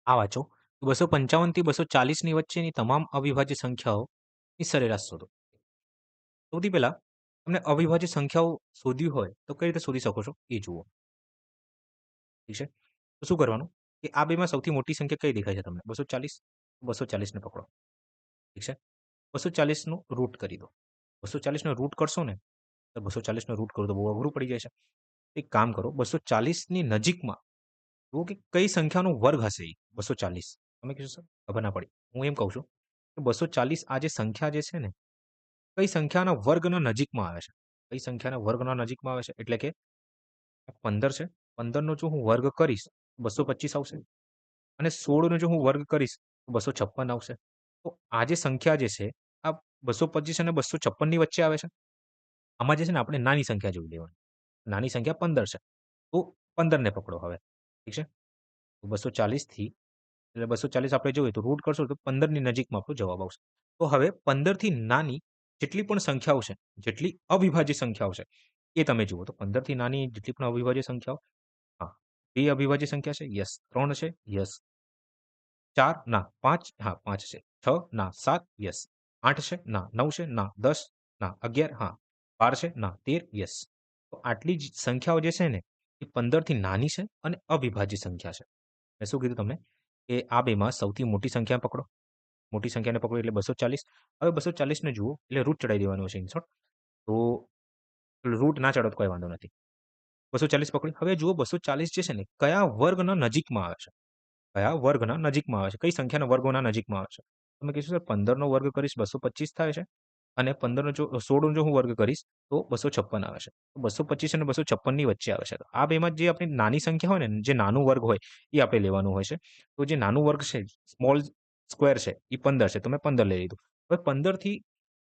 આ વાંચો. 255 થી 240 ની વચ્ચેની તમામ અવિભાજ્ય સંખ્યાઓની સરેરાશ શોધો. સૌથી પહેલા તમને અવિભાજ્ય સંખ્યાઓ શોધવી હોય તો કઈ રીતે શોધી શકો છો એ જુઓ. ઠીક છે? તો શું કરવાનું કે આ બેમાં સૌથી મોટી સંખ્યા કઈ દેખાય છે તમને? 240. 240 ને પકડો. ઠીક છે? 240 નું રૂટ કરી દો. 240 નો રૂટ કરશો ને 240 નો રૂટ કરું તો બહુ અઘરું પડી જાય છે. એક કામ કરો, 240 ની નજીકમાં જુઓ કે કઈ સંખ્યાનો વર્ગ હશે ઈ 240. તમે કહેશો સર ખબર ના પડી. હું એમ કહું છું કે 240 આ જે સંખ્યા જે છે ને, કઈ સંખ્યાના વર્ગના નજીકમાં આવે છે? કઈ સંખ્યાના વર્ગના નજીકમાં આવે છે? એટલે કે 15 છે. 15 નો જો હું વર્ગ કરીશ, 225 આવશે. અને 16 નો જો હું વર્ગ કરીશ, તો 256 આવશે. તો આ જે સંખ્યા જે છે, આ 225 અને 256 ની વચ્ચે આવે છે. આમાં જે છે ને આપણે નાની સંખ્યા જોઈ લેવાની. નાની સંખ્યા 15 છે. તો 15 ને પકડો હવે. ઠીક છે? તો 240 થી એટલે 240 આપણે જોઈએ તો રૂટ કરશો તો 15 ની નજીકમાં આપણો જવાબ આવશે. તો હવે 15 થી નાની જેટલી પણ સંખ્યાઓ છે, જેટલી અવિભાજ્ય સંખ્યાઓ છે, એ તમે જુઓ. તો 15 થી નાની જેટલી પણ અવિભાજ્ય સંખ્યાઓ, હા, 2 અવિભાજ્ય સંખ્યા છે, યસ. 3 છે, યસ. 4 ના, 5 હા 5 છે. 6 ના, 7 યસ. 8 છે, ના. 9 છે, ના. 10 ના. 11 હા. 12 છે, ના. 13 યસ. તો આટલી જ સંખ્યાઓ જે છે ને, એ 15 થી નાની છે અને અવિભાજ્ય સંખ્યા છે. મેં શું કીધું તમને કે આ બેમાં સૌથી મોટી સંખ્યા પકડો. મોટી સંખ્યાને પકડો એટલે 240. હવે 240 ને જુઓ એટલે રૂટ ચડાવી દેવાનું છે ઇન શોર્ટ. તો રૂટ ના ચડાવો તો કોઈ વાંધો નથી. 240 પકડી. હવે જુઓ 240 જે છે ને કયા વર્ગના નજીકમાં આવે છે? કયા વર્ગના નજીકમાં આવે છે? કઈ સંખ્યાના વર્ગોના નજીકમાં આવે છે? તમે કહેશો સર 15 નો વર્ગ કરીશ 225 થાય છે અને 15 નો જો 16 નો જો હું વર્ગ કરીશ તો 256 આવે છે. તો 225 અને 256 ની વચ્ચે આવે છે. તો આ બેમાં જે આપણી નાની સંખ્યા હોય ને, જે નાનું વર્ગ હોય એ આપણે લેવાનું હોય છે. તો જે નાનું વર્ગ છે, સ્મોલ સ્ક્વેર છે, એ 15 છે. તો મેં 15 લઈ લીધું. હવે 15 થી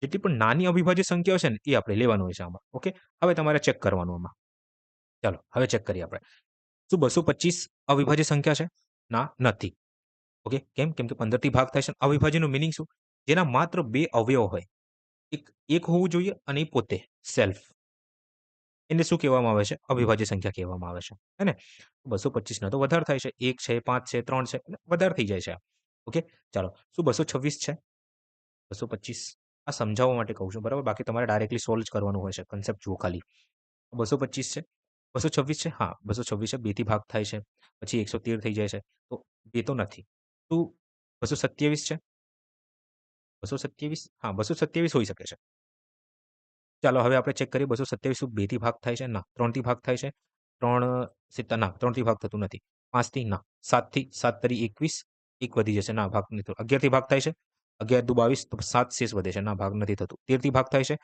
જેટલી પણ નાની અવિભાજ્ય સંખ્યાઓ છે ને એ આપણે લેવાનું હોય છે આમાં. ઓકે. હવે તમારે ચેક કરવાનું આમાં. ચાલો હવે ચેક કરીએ આપણે. શું 225 અવિભાજ્ય સંખ્યા છે? ના, નથી. ઓકે. કેમ? કેમ કે 15 થી ભાગ થાય છે. અવિભાજ્યનું મિનિંગ શું? જેના માત્ર 2 અવયવ હોય. એક એક હોવું જોઈએ અને એ પોતે સેલ્ફ. એને શું કહેવામાં આવે છે? અવિભાજ્ય સંખ્યા કહેવામાં આવે છે. હે ને? 225 ના તો વધારે થાય છે. 1 છે, 5 છે, 3 છે, એટલે વધારે થઈ જાય છે. ઓકે. ચાલો. શું 226 છે? 225 આ સમજાવવા માટે કહું છું, બરાબર? બાકી તમારે ડાયરેક્ટલી સોલ્વ જ કરવાનું હોય છે. કન્સેપ્ટ જુઓ ખાલી. 225 છે. 226 છે? હા, 226 છે. 2 થી ભાગ થાય છે. પછી 113 થઈ જાય છે. તો 2 તો નથી. શું 227 છે? 227 હા, 227 હોઈ શકે છે. ચાલો હવે આપણે ચેક કરીએ 227 શું 2 થી ભાગ થાય છે? ના. 3 થી ભાગ થાય છે? 3 સિત્તા ના, 3 થી ભાગ થતું નથી. 5 થી ના. 7 થી 7 તરી 21 1 વધી જશે. ના, ભાગ નથી થતો. 11 થી ભાગ થાય છે? 11 દુ 22 તો 7 શેષ વધે છે. ના, ભાગ નથી થતું. 13 થી ભાગ થાય છે?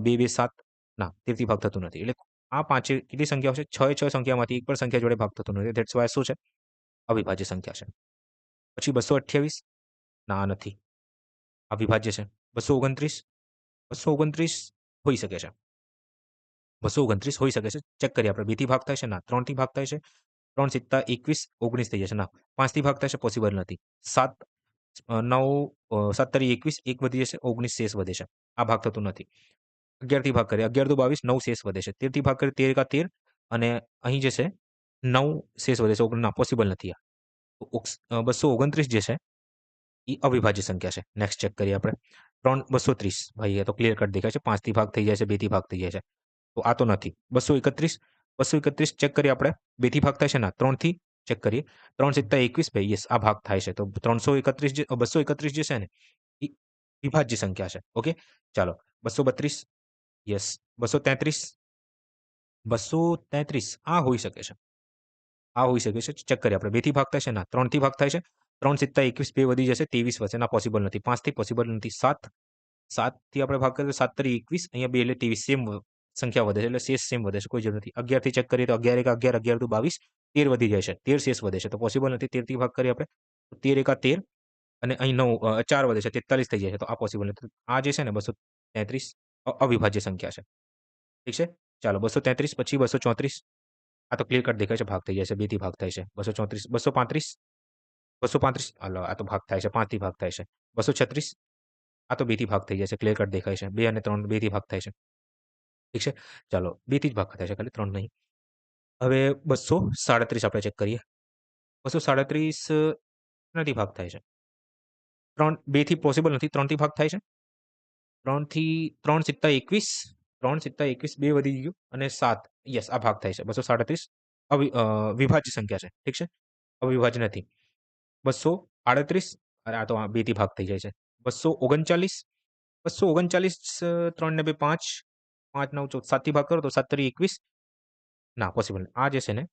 2 2 7 ના, 13 થી ભાગ થતું નથી. એટલે આ પાંચે કેટલી સંખ્યાઓ છે? 6 એ 6 સંખ્યામાંથી એક પણ સંખ્યા જોડે ભાગ થતો નથી. ધેટ્સ વાય શું છે? અવિભાજ્ય સંખ્યા છે. પછી 228 ના, નથી. અવિભાજ્ય છે. 229 229 હોઈ શકે છે. 229 હોઈ શકે છે. ચેક કરીએ આપણે. 2 થી ભાગ થાય છે? ના. 3 થી ભાગ થાય છે? 3 સિત્તા 21 19 થઈ જશે. ના. 5 થી ભાગ થાય છે? પોસિબલ નથી. 7 9 7 તરી 21 1 વધી જશે. 19 શેષ વધે છે. આ ભાગ થતું નથી. 11 થી ભાગ કરીએ. 11 દુ 22 9 શેષ વધે છે. 13 થી ભાગ કરીએ 13 એકા 13 અને અહીં જે છે 9 શેષ વધે છે. ના, પોસિબલ નથી આ. તો 229 જે છે એ અવિભાજ્ય સંખ્યા છે. નેક્સ્ટ ચેક કરીએ આપણે. 3 230 ભાઈ એ તો ક્લિયર કટ દેખાય છે. 5 થી ભાગ થઈ જાય છે, 2 થી ભાગ થઈ જાય છે. તો આ તો નથી. 231 ચેક કરીએ આપણે. 2 થી ભાગ થાય છે? ના. 3 થી ચેક કરીએ. 3 સિત્તા 21 ભાઈ યસ આ ભાગ થાય છે. તો 331 જે 231 જે છે ને એ વિભાજ્ય સંખ્યા છે. ઓકે. ચાલો 232 યસ. 233 233 આ હોઈ શકે છે. આ હોઈ શકે છે. ચેક કરીએ આપણે. 2 થી ભાગ થાય છે? ના. 3 થી ભાગ થાય છે? 3 સિત્તા 21 2 વધી જશે. 23 વધશે. ના, પોસિબલ નથી. 5 થી પોસિબલ નથી. 7 થી આપણે ભાગ કરીએ તો 7 તરી 21 અહીંયા 2 એટલે 23 સેમ સંખ્યા વધે છે. એટલે શેષ સેમ વધે છે. કોઈ જરૂર નથી. 11 થી ચેક કરીએ તો 11 એકા 11 11 દુ 22 13 વધી જાય છે. 13 શેષ વધે છે. તો પોસિબલ નથી. 13 થી ભાગ કરીએ આપણે. 13 એકા 13 અને અહીં 9 4 વધે છે. 43 થઈ જાય છે. તો આ પોસિબલ નથી. આ જે છે ને 233 અવિભાજ્ય સંખ્યા છે. ઠીક છે. ચાલો 233 પછી 234 આ તો ક્લિયર કટ દેખાય છે. ભાગ થઈ જાય છે. 2 થી ભાગ થાય છે. 234 235 235 હાલો આ તો ભાગ થાય છે. 5 થી ભાગ થાય છે. 236 આ તો 2 થી ભાગ થઈ જાય છે. ક્લિયર કટ દેખાય છે. 2 અને 3 2 થી ભાગ થાય છે. ઠીક છે. ચાલો 2 થી જ ભાગ થાય છે ખાલી 3 નહીં. હવે 237 આપણે ચેક કરીએ. 237 નથી ભાગ થાય છે. 3 2 થી પોસિબલ નથી. 3 થી ભાગ થાય છે? 3 થી 3 સિત્તા 21 3 સિત્તા 21 2 વધી ગયું અને 7 યસ આ ભાગ થાય છે. 237 વિભાજ્ય સંખ્યા છે. ઠીક છે. અવિભાજ્ય નથી. 238 અરે આ તો 2 થી ભાગ થઈ જાય છે. 239 239 3 ને 2 5 5, 9, 14, 7 થી ભાગ કરો તો 7 તરી 21. ના, પોસિબલ નહીં. આ જે છે ને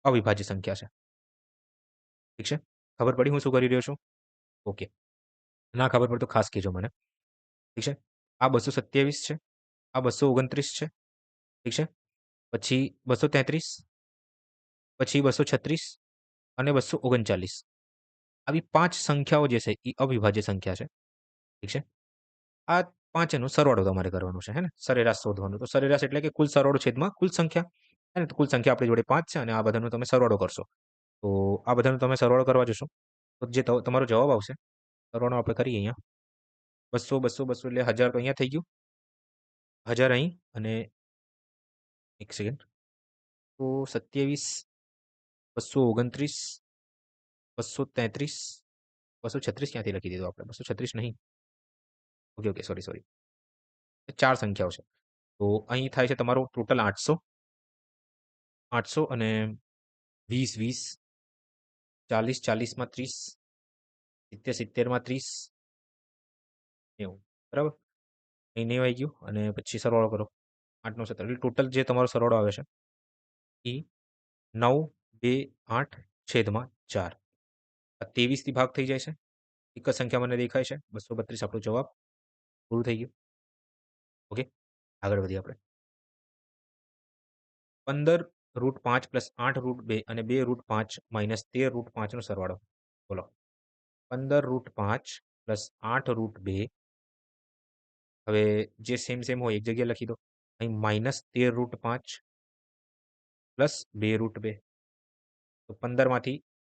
અવિભાજ્ય સંખ્યા છે. ઠીક છે? ખબર પડી હું શું કરી રહ્યો છું? ઓકે. ના ખબર પડે તો ખાસ કહેજો મને. ઠીક છે? આ 227 છે, આ 229 છે. ઠીક છે? પછી 233, પછી 236 અને 239. આવી 5 સંખ્યાઓ જે છે એ અવિભાજ્ય સંખ્યા છે. ઠીક છે? આ 5 સરવાળો તમારે કરવાનો છે, હે ને? સરેરાશ શોધવાનું. તો સરેરાશ એટલે કે કુલ સરવાળો છેદમાં કુલ સંખ્યા. હે ને? તો કુલ સંખ્યા આપણી જોડે 5 છે અને આ બધાનો તમે સરવાળો કરશો. તો આ બધાનો તમે સરવાળો કરવા જશો, તો જે તમારો જવાબ આવશે, સરવાળો આપણે કરીએ અહીંયા. 200, 200, 200 એટલે 1000 તો અહીંયા થઈ ગયું. 1000 અહીં અને 1 સેકન્ડ. તો 27, 229, 233, 236 ક્યાંથી લખી દીધું આપણે? 236 નહીં. Okay, okay. સોરી. 4 સંખ્યાઓ છે. તો અહીં થાય છે તમારો ટોટલ 800. 800 અને 20, 20, 40, 40 માં 30, 70, 70 માં 30, 90. બરાબર? અહીં 90 આવી ગયું અને પછી સરવાળો કરો. 8, 9, 17. એટલે ટોટલ જે તમારો સરવાળો આવે છે એ 9, 2, 8 છેદમાં 4. આ 23 થી ભાગ થઈ જાય છે. એક જ સંખ્યા મને દેખાય છે. 232 આપણો જવાબ. પૂરું થઈ ગયું. ઓકે, આગળ વધીએ આપણે. 15√5 પ્લસ 8√2 અને 2√5 માઇનસ 13√5 નો સરવાળો. બોલો. 15√5 પ્લસ 8√2. હવે જે સેમ હોય એક જગ્યાએ લખી દો. અહીં માઇનસ 13√5 પ્લસ 2√2. તો 15 માંથી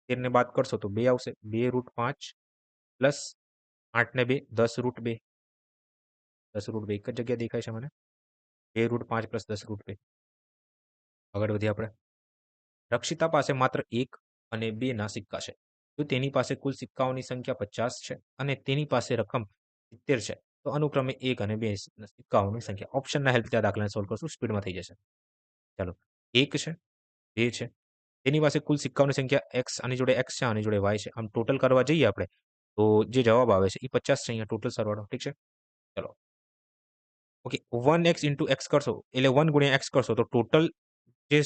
13 ને બાદ કરશો તો 2 આવશે. 2√5 પ્લસ 8 ને 2, 10√2. 10√2 એક જ જગ્યાએ દેખાય છે મને. 2√5 પ્લસ 10√2. આગળ વધીએ આપણે. રક્ષિતા પાસે માત્ર 1 અને 2 ના સિક્કા છે. તો તેની પાસે કુલ સિક્કાઓની સંખ્યા 50 છે અને તેની પાસે રકમ 70 છે. તો અનુક્રમે 1 અને 2 સિક્કાઓની સંખ્યા. ઓપ્શનના હેલ્પથી આ દાખલાને સોલ્વ કરશું, સ્પીડમાં થઈ જશે. ચાલો, 1 છે, 2 છે. તેની પાસે કુલ સિક્કાઓની સંખ્યા x, આની જોડે x છે, આની જોડે y છે. આમ ટોટલ કરવા જઈએ આપણે તો જે જવાબ આવે છે એ 50 છે અહીંયા ટોટલ સરવાળો. ઠીક છે? ચલો. ઓકે, 1x ઇન્ટુ x કરશો એટલે 1 ગુણ્યા x કરશો તો ટોટલ જે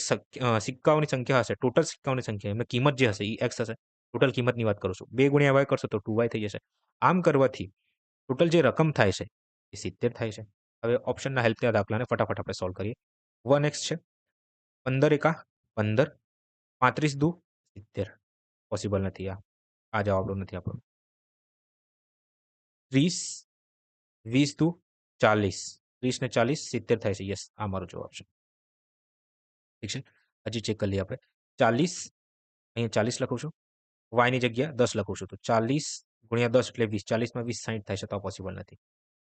સિક્કાઓની સંખ્યા હશે, ટોટલ સિક્કાઓની સંખ્યા એમની કિંમત જે હશે એ x હશે. ટોટલ કિંમતની વાત કરું છું. 2 ગુણ્યા y કરશો તો 2y થઈ જશે. આમ કરવાથી ટોટલ જે રકમ થાય છે એ 70 થાય છે. હવે ઓપ્શનના હેલ્પથી આ દાખલાને ફટાફટ આપણે સોલ્વ કરીએ. 1x છે, 15 એકા 15, 35 દુ 70. પોસિબલ નથી. આ જવાબડો નથી આપણો. 30, 20 દુ 40, 30 ને 40, 70 થાય છે. યસ, આ મારો જવાબ છે. ઠીક છે? હજી ચેક કરી લઈએ આપણે. 40, અહીંયા 40 લખું છું. y ની જગ્યા 10 લખું છું. તો 40 ગુણ્યા 10 એટલે 20. 40 માં 20 60 થાય છે. તો આ પોસિબલ નથી.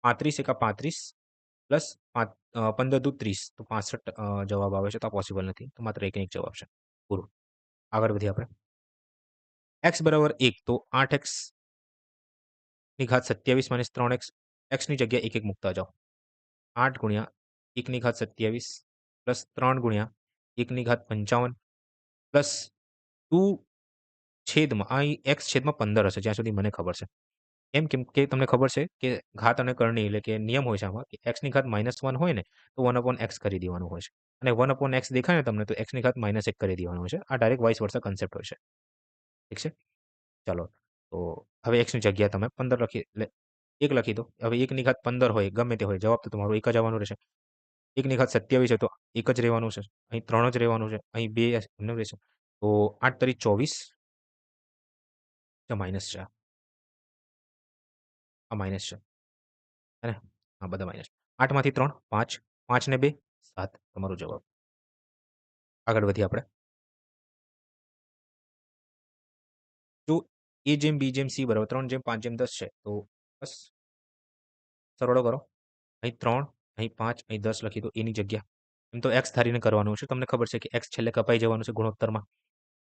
35 એકા 35 પ્લસ 15 દુ 30. તો 65 જવાબ આવે છે. તો આ પોસિબલ નથી. તો માત્ર એક ને એક જવાબ છે. પૂરું. આગળ વધીએ આપણે. x બરાબર 1 તો 8x ની ઘાત 27 માઇનસ 3x. x ની જગ્યા 1 1 મૂકતા જાઓ. 8 ગુણ્યા 1 ની ઘાત 27 પ્લસ 3 ગુણ્યા 1 ની ઘાત 55 પ્લસ 2 છેદમાં અહીં x છેદમાં 15 હશે જ્યાં સુધી મને ખબર છે. કેમ કે તમને ખબર છે કે ઘાત અને કરણી એટલે કે નિયમ હોય છે આમાં કે x ની ઘાત -1 હોય ને તો 1/x કરી દેવાનું હોય છે. અને 1/x દેખાય ને તમને તો x ની ઘાત -1 કરી દેવાનું હોય છે. આ ડાયરેક્ટ વાઇસ વર્સા કન્સેપ્ટ હોય છે. ઠીક છે? ચાલો. તો હવે x ની જગ્યા તમે 15 લખી એટલે 1 લખી દો. હવે 1 ની ઘાત 15 હોય ગમે તે હોય જવાબ તો તમારો 1 જ આવવાનો રહેશે. 1 ની ઘાત 27 છે તો 1 જ રહેવાનું છે. અહીં 3 જ રહેવાનું છે. અહીં 2 એમનેમ રહેશે. તો 8 તરી 24 માઇનસ છે. આ માઇનસ છે. હે ને? હા, બધા માઇનસ. 8 માંથી 3 5, 5 ને 2 7 તમારો જવાબ. આગળ વધીએ આપણે. જો a જેમ b જેમ c બરાબર 3 જેમ 5 જેમ 10 છે તો બસ સરવાળો કરો. અહીં 3, અહીં 5, અહીં 10 લખી દો એની જગ્યા. એમ તો x ધારીને કરવાનું છે. તમને ખબર છે કે x છેલ્લે કપાઈ જવાનું છે ગુણોત્તરમાં.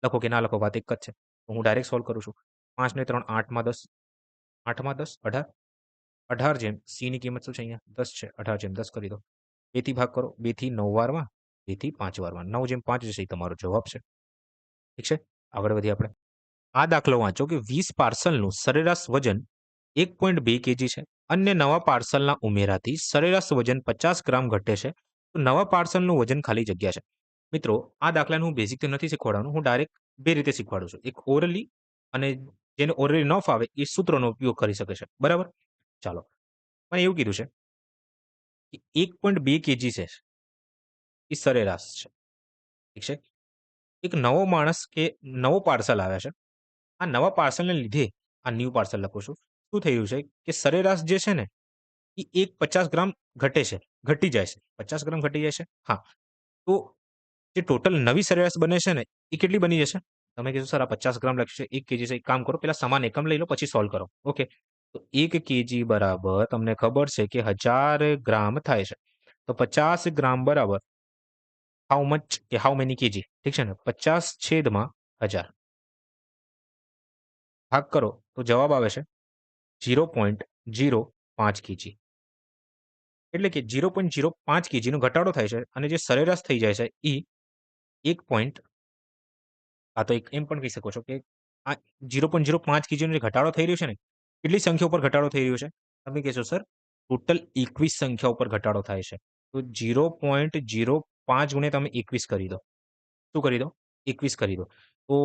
લખો કે ના લખો વાત એક જ છે. તો હું ડાયરેક્ટ સોલ્વ કરું છું. 5 ને 3 8 માં 10, 8 માં 10 18, 18 જેમ c ની કિંમત શું છે અહીંયા 10 છે. 18 જેમ 10 કરી દો. 2 થી ભાગ કરો. 2 થી 9 વારમાં, 2 થી 5 વારમાં. 9 જેમ 5 જશે એ તમારો જવાબ છે. ઠીક છે? આગળ વધીએ આપણે. આ દાખલો વાંચો કે 20 પાર્સલનું સરેરાશ વજન 1.2 kg છે અન્ય નવા પાર્સલના ઉમેરાથી સરેરાશ વજન 50 ગ્રામ ઘટે છે, તો નવા પાર્સલનું વજન ખાલી જગ્યા છે. મિત્રો, આ દાખલાને હું બેઝિકથી નથી શીખવાડવાનું, હું ડાયરેક્ટ બે રીતે શીખવાડું છું. એક ઓરલી અને જેને ઓરલી ન ફાવે એ સૂત્રનો ઉપયોગ કરી શકે છે. બરાબર? ચાલો. મને એવું કીધું છે કે 1.2 કેજી છે એ સરેરાશ છે. ઠીક છે? એક નવો માણસ કે નવો પાર્સલ આવે છે. આ નવા પાર્સલને લીધે આ ન્યૂ પાર્સલ લખું છું. શું થઈ રહ્યું છે કે સરેરાશ જે છે ને એ 50 ગ્રામ ઘટે છે, ઘટી જાય છે. 50 ગ્રામ ઘટી જાય છે? હા. તો જે ટોટલ નવી સરેરાશ બને છે ને એ કેટલી બની જશે? તમે કીધું સર આ 50 ગ્રામ લખ્યું છે, 1 કેજી છે. એક કામ કરો, પહેલા સમાન એકમ લઈ લો પછી સોલ્વ કરો. ઓકે. તો 1 કેજી બરાબર તમને ખબર છે કે 1000 ગ્રામ થાય છે. તો 50 ગ્રામ બરાબર હાઉ મચ કે હાઉ મેની કેજી? ઠીક છે ને? 50/1000 ભાગ કરો તો જવાબ આવે છે 0.05 કેજી. એટલે કે 0.05 કેજીનો ઘટાડો થાય છે અને જે સરેરાશ થઈ જાય છે એ 1 પોઈન્ટ આ તો એક એમ પણ કહી શકો છો કે આ 0.05 કેજીનો જે ઘટાડો થઈ રહ્યો છે ને, કેટલી સંખ્યા ઉપર ઘટાડો થઈ રહ્યો છે? તમે કહેશો સર ટોટલ 21 સંખ્યા ઉપર ઘટાડો થાય છે. તો 0.05 ગુણ્યા તમે 21 કરી દો. શું કરી દો? 21 કરી દો. તો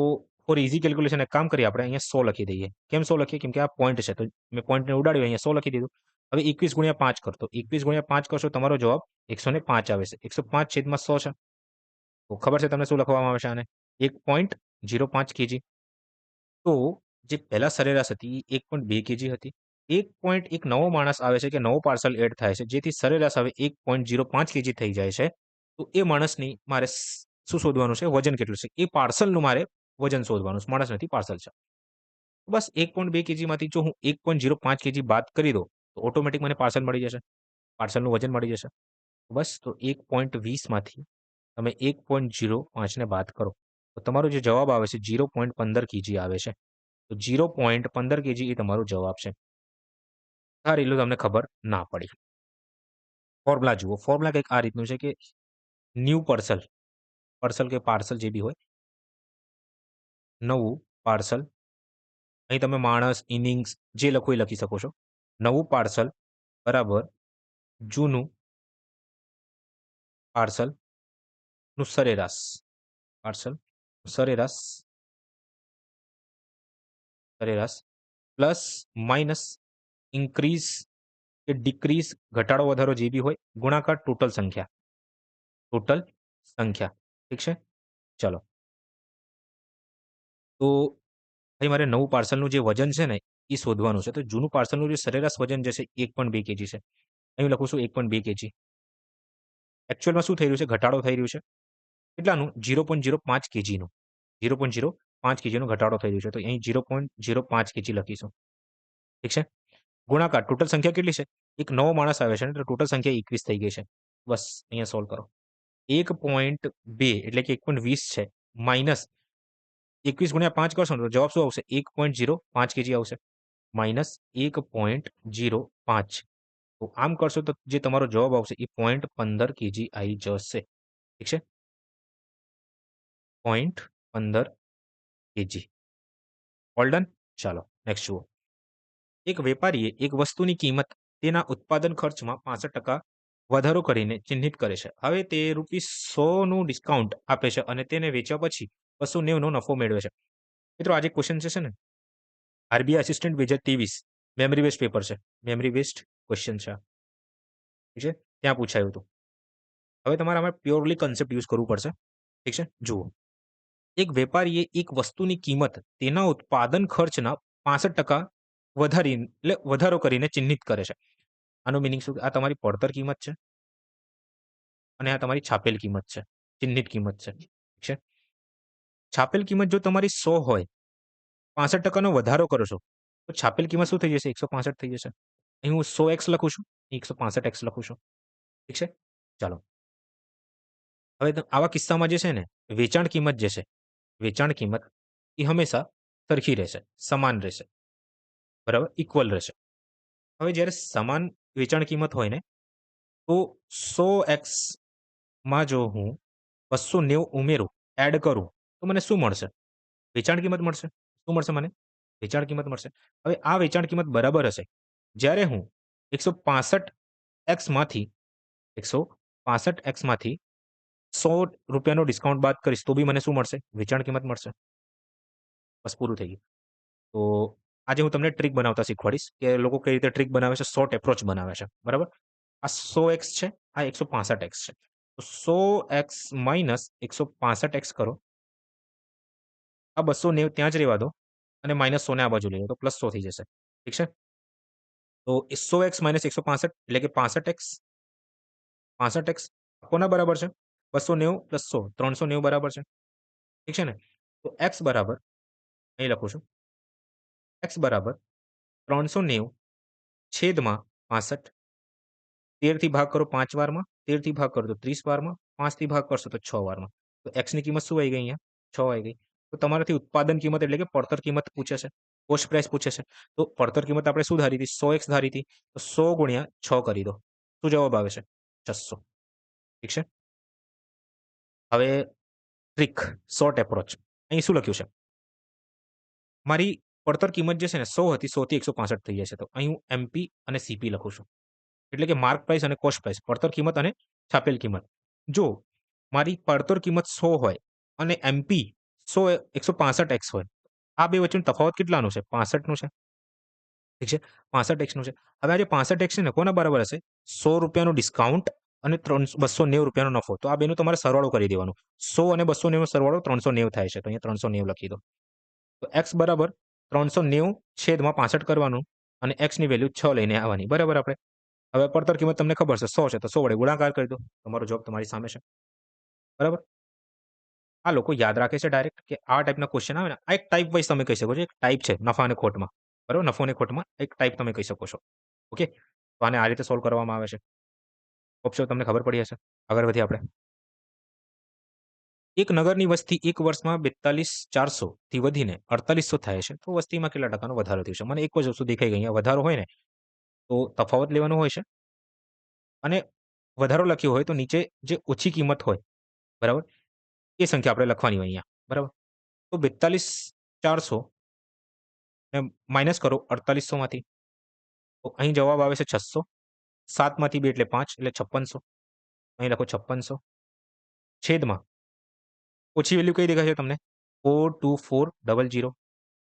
ફોર ઇઝી કેલ્ક્યુલેશન એક કામ કરીએ આપણે અહીંયા 100 લખી દઈએ. કેમ 100 લખીએ? કેમ કે આ પોઈન્ટ છે. તો મેં પોઈન્ટને ઉડાડ્યો અહીંયા 100 લખી દીધું. હવે 21 ગુણ્યા 5 કરતો. 21 ગુણ્યા 5 કરશો તમારો જવાબ 105 આવે છે. 105/100 છે. તો ખબર છે તમને શું લખવામાં આવે છે આને? 1.05 કેજી. તો જે પહેલા સરેરાશ હતી એ 1.2 કેજી હતી. 1 નવો માણસ આવે છે કે નવો પાર્સલ એડ થાય છે જેથી સરેરાશ હવે 1.05 કેજી થઈ જાય છે. તો એ માણસની મારે શું શોધવાનું છે? વજન કેટલું છે? એ પાર્સલનું મારે વજન શોધવાનું છે. માણસ નથી, પાર્સલ છે. બસ 1.2 કેજીમાંથી જો હું 1.05 કેજી બાદ કરી દઉં તો ઓટોમેટિક મને પાર્સલ મળી જશે. પાર્સલનું વજન મળી જશે. બસ તો 1.20 માંથી તમે 1.05 ને બાદ કરો તો તમારો જે જવાબ આવે છે 0.15 કેજી આવે છે. તો 0.15 કેજી એ તમારો જવાબ છે. આ રીતનું તમને ખબર ના પડી. ફોર્મ્યુલા જુઓ. ફોર્મ્યુલા કંઈક આ રીતનું છે કે ન્યૂ પાર્સલ, પાર્સલ કે પાર્સલ જે બી હોય, નવું પાર્સલ. અહીં તમે માણસ, ઇનિંગ્સ જે લખો એ લખી શકો છો. નવું પાર્સલ બરાબર જૂનું પાર્સલનું સરેરાશ. પાર્સલ સરેરાશ, સરેરાશ પ્લસ માઇનસ ઇન્ક્રીઝ કે ડિક્રીઝ ઘટાડો વધારો જે બી હોય ગુણાકાર ટોટલ સંખ્યા. ટોટલ સંખ્યા. ઠીક છે? ચલો. તો અહીં મારે નવું પાર્સલનું જે વજન છે ને એ શોધવાનું છે. તો જૂનું પાર્સલનું જે સરેરાશ વજન જે છે 1.2 કેજી છે. અહીં લખું છું 1.2 કેજી. એકચ્યુઅલમાં શું થઈ રહ્યું છે? ઘટાડો થઈ રહ્યું છે. કેટલાનું? 0.05 કેજીનું. 0.05 કેજીનો ઘટાડો થઈ રહ્યો છે. તો અહીં 0.05 કેજી લખીશું. ઠીક છે? ગુણાકાર ટોટલ સંખ્યા કેટલી છે? એક નવો માણસ આવે છે ને તો ટોટલ સંખ્યા 21 થઈ ગઈ છે. બસ અહીંયા સોલ્વ કરો. 1.2 એટલે કે 1.20 છે માઇનસ 21 ગુણ્યા 5 કરશો ને તો જવાબ શું આવશે? 1.05 કેજી આવશે. માઇનસ 1.05. તો આમ કરશો તો જે તમારો જવાબ આવશે એ 0.15 કેજી આવી જશે. ઠીક છે? 0.15 કેજી. All done? ચાલો નેક્સ્ટ જુઓ. એક વેપારીએ એક વસ્તુની કિંમત તેના ઉત્પાદન ખર્ચમાં 65% વધારો કરીને ચિહ્નિત કરે છે. હવે તે ₹100નું ડિસ્કાઉન્ટ આપે છે અને તેને વેચ્યા પછી 290નો નફો મેળવે છે. મિત્રો આજે ક્વેશ્ચન છે ને RBI assistant 2023 memory based paper છે. મેમરી બેસ્ડ ક્વેશ્ચન છે. ઠીક છે? ત્યાં પૂછાયું હતું. હવે તમારે આમાં પ્યોરલી કન્સેપ્ટ યુઝ કરવું પડશે. ઠીક છે? જુઓ. એક વેપારીએ એક વસ્તુની કિંમત તેના ઉત્પાદન ખર્ચના 65% વધારો કરીને ચિહ્નિત કરે છે. આનો મિનિંગ શું? આ તમારી પડતર કિંમત છે અને આ તમારી છાપેલ કિંમત છે. ચિહ્નિત કિંમત છે. ઠીક છે? છાપેલ કિંમત જો તમારી 100 હોય, 65%નો વધારો કરો છો, તો છાપેલ કિંમત શું થઈ જશે? 165 થઈ જશે. અહીં હું 100x લખું છું, 165x લખું છું. ઠીક છે? ચાલો. હવે આવા કિસ્સામાં જે છે ને વેચાણ કિંમત જે છે, વેચાણ કિંમત એ હંમેશા સરખી રહેશે, સમાન રહેશે. બરાબર? ઇક્વલ રહેશે. હવે જ્યારે સમાન વેચાણ કિંમત હોય ને તો 100x માં જો હું 290 ઉમેરું, એડ કરું તો મને શું મળશે? વેચાણ કિંમત મળશે. શું મળશે મને? વેચાણ કિંમત મળશે. હવે આ વેચાણ કિંમત બરાબર હશે જ્યારે હું 165x માંથી 165x માંથી ₹100 ડિસ્કાઉન્ટ બાદ કરીશ તો બી મને શું મળશે? વેચાણ કિંમત મળશે. બસ પૂરું થઈ ગયું. તો આજે હું તમને ટ્રિક બનાવતા શીખવાડીશ કે લોકો કઈ રીતે ટ્રિક બનાવે છે, શોર્ટ એપ્રોચ બનાવે છે. બરાબર? આ 100x છે, આ 165x છે. તો 100x માઇનસ 165x કરો. આ 290 ત્યાં જ રહેવા દો અને -100 ને આ બાજુ લઈ લો તો +100 થઈ જશે. ઠીક છે? તો 100x માઇનસ 165 એટલે કે 65x કોના બરાબર છે? 290 + 100 390 બરાબર છે. ઠીક છે ને? તો x બરાબર અહીં લખું છું. x બરાબર 390 છેદમાં 65. 13 થી ભાગ કરો 5 વારમાં, 13 થી ભાગ કરો તો 30 વારમાં, 5 થી ભાગ કરશો તો 6 વારમાં. તો x ની કિંમત શું આવી ગઈ અહીંયા? 6 આવી ગઈ. તો તમારાથી ઉત્પાદન કિંમત એટલે કે પડતર કિંમત પૂછે છે. કોસ્ટ પ્રાઇસ પૂછે છે. તો પડતર કિંમત આપણે શું ધારી હતી? 100x ધારી હતી. તો 100 ગુણ્યા 6 કરી દો. શું જવાબ આવે છે? 600. ઠીક છે? હવે ટ્રિક, શોર્ટ એપ્રોચ. અહીં શું લખ્યું છે? મારી પડતર કિંમત જે છે ને 100 હતી, 100 થી 165 થઈ જશે. તો અહીં હું એમપી અને સીપી લખું છું. એટલે કે માર્ક પ્રાઇસ અને કોસ્ટ પ્રાઇસ, પડતર કિંમત અને છાપેલ કિંમત. જો મારી પડતર કિંમત 100 હોય અને એમપી 100 165x હોય, આ બે વચ્ચેનો તફાવત કેટલાનો છે? 65 નો છે. ઠીક છે? 65x નું છે. હવે આ જે 65x છે ને કોના બરાબર હશે? ₹100 નું ડિસ્કાઉન્ટ અને ₹290 નો નફો. તો આ બેનો તમારે સરવાળો કરી દેવાનો. 100 અને 290 નો સરવાળો 390 થાય છે. તો અહીંયા 390 લખી દો. તો x બરાબર 390 છેદમાં 65 કરવાનું અને x ની વેલ્યુ 6 લઈને આવવાની. બરાબર આપણે? હવે પડતર કિંમત તમને ખબર છે 100 છે તો 100 વડે ગુણાકાર કરી દો. તમારો જવાબ તમારી સામે છે. બરાબર? આ લોકો યાદ રાખે છે ડાયરેક્ટ કે આ ટાઈપના ક્વેશ્ચન આવે ને, આ એક ટાઈપ વાઇઝ તમે કહી શકો છો. એક ટાઈપ છે નફા અને ખોટમાં. બરાબર? નફો અને ખોટમાં એક ટાઈપ તમે કહી શકો છો. ઓકે? તો આને આ રીતે સોલ્વ કરવામાં આવે છે. હોપ સો તમને ખબર પડી હશે. આગળ વધીએ આપણે. એક નગરની વસ્તી એક વર્ષમાં 42,400 થી વધીને 4800 થાય છે. તો વસ્તીમાં કેટલા ટકાનો વધારો થયો છે? મને એક જ વસ્તુ દેખાઈ ગઈ. અહીંયા વધારો હોય ને તો તફાવત લેવાનો હોય છે અને વધારો લખ્યો હોય તો નીચે જે ઓછી કિંમત હોય, બરાબર? એ સંખ્યા આપણે લખવાની હોય અહીંયા. બરાબર? તો 42,400 ને માઇનસ કરો 4800 માંથી. તો અહીં જવાબ આવે છે 600. 7 માંથી 2 એટલે 5 એટલે 5600. અહીં લખો 5600 છેદમાં ઓછી વેલ્યુ કઈ દેખાય છે તમને? 42400.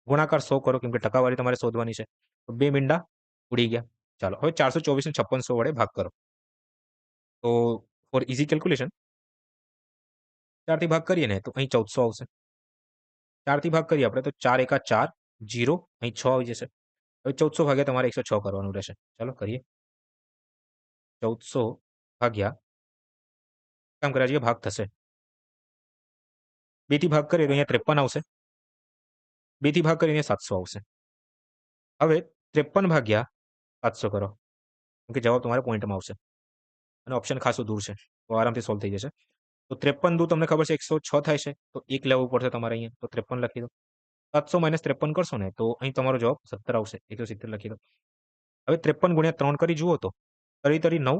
ગુણાકાર 100 કરો કેમ કે ટકાવારી તમારે શોધવાની છે. તો 2 મીંડા ઉડી ગયા. ચાલો હવે 424 ને 5600 વડે ભાગ કરો. તો ફોર ઇઝી કેલ્ક્યુલેશન 4 થી ભાગ કરીએ ને તો અહીં 1400 આવશે. 4 થી ભાગ કરીએ આપણે તો 4 એકા 4, 0 અહીં 6 આવી જશે. હવે 1400 ભાગ્યા તમારે 106 કરવાનું રહેશે. ચાલો કરીએ. 1400 ભાગ્યા કામ કર્યા જઈએ ભાગ થશે. 2 થી ભાગ કરીએ તો અહીંયા 53 આવશે. 2 થી ભાગ કરીએ અહીંયા 700 આવશે. હવે 53 ભાગ્યા 700 કરો. કેમ કે જવાબ તમારે પોઈન્ટમાં આવશે. અને ઓપ્શન ખાસું દૂર છે. તો આરામથી સોલ્વ થઈ જશે. તો 53 દૂ તમને ખબર છે 106 થાય છે. તો 1 લેવું પડશે તમારે અહીંયા. તો 53 લખી દો. 700 માઇનસ 53 કરશો ને તો અહીં તમારો જવાબ 17 આવશે. 170 લખી દો. હવે 53 ગુણ્યા 3 કરી જુઓ તો તરી તરી 9,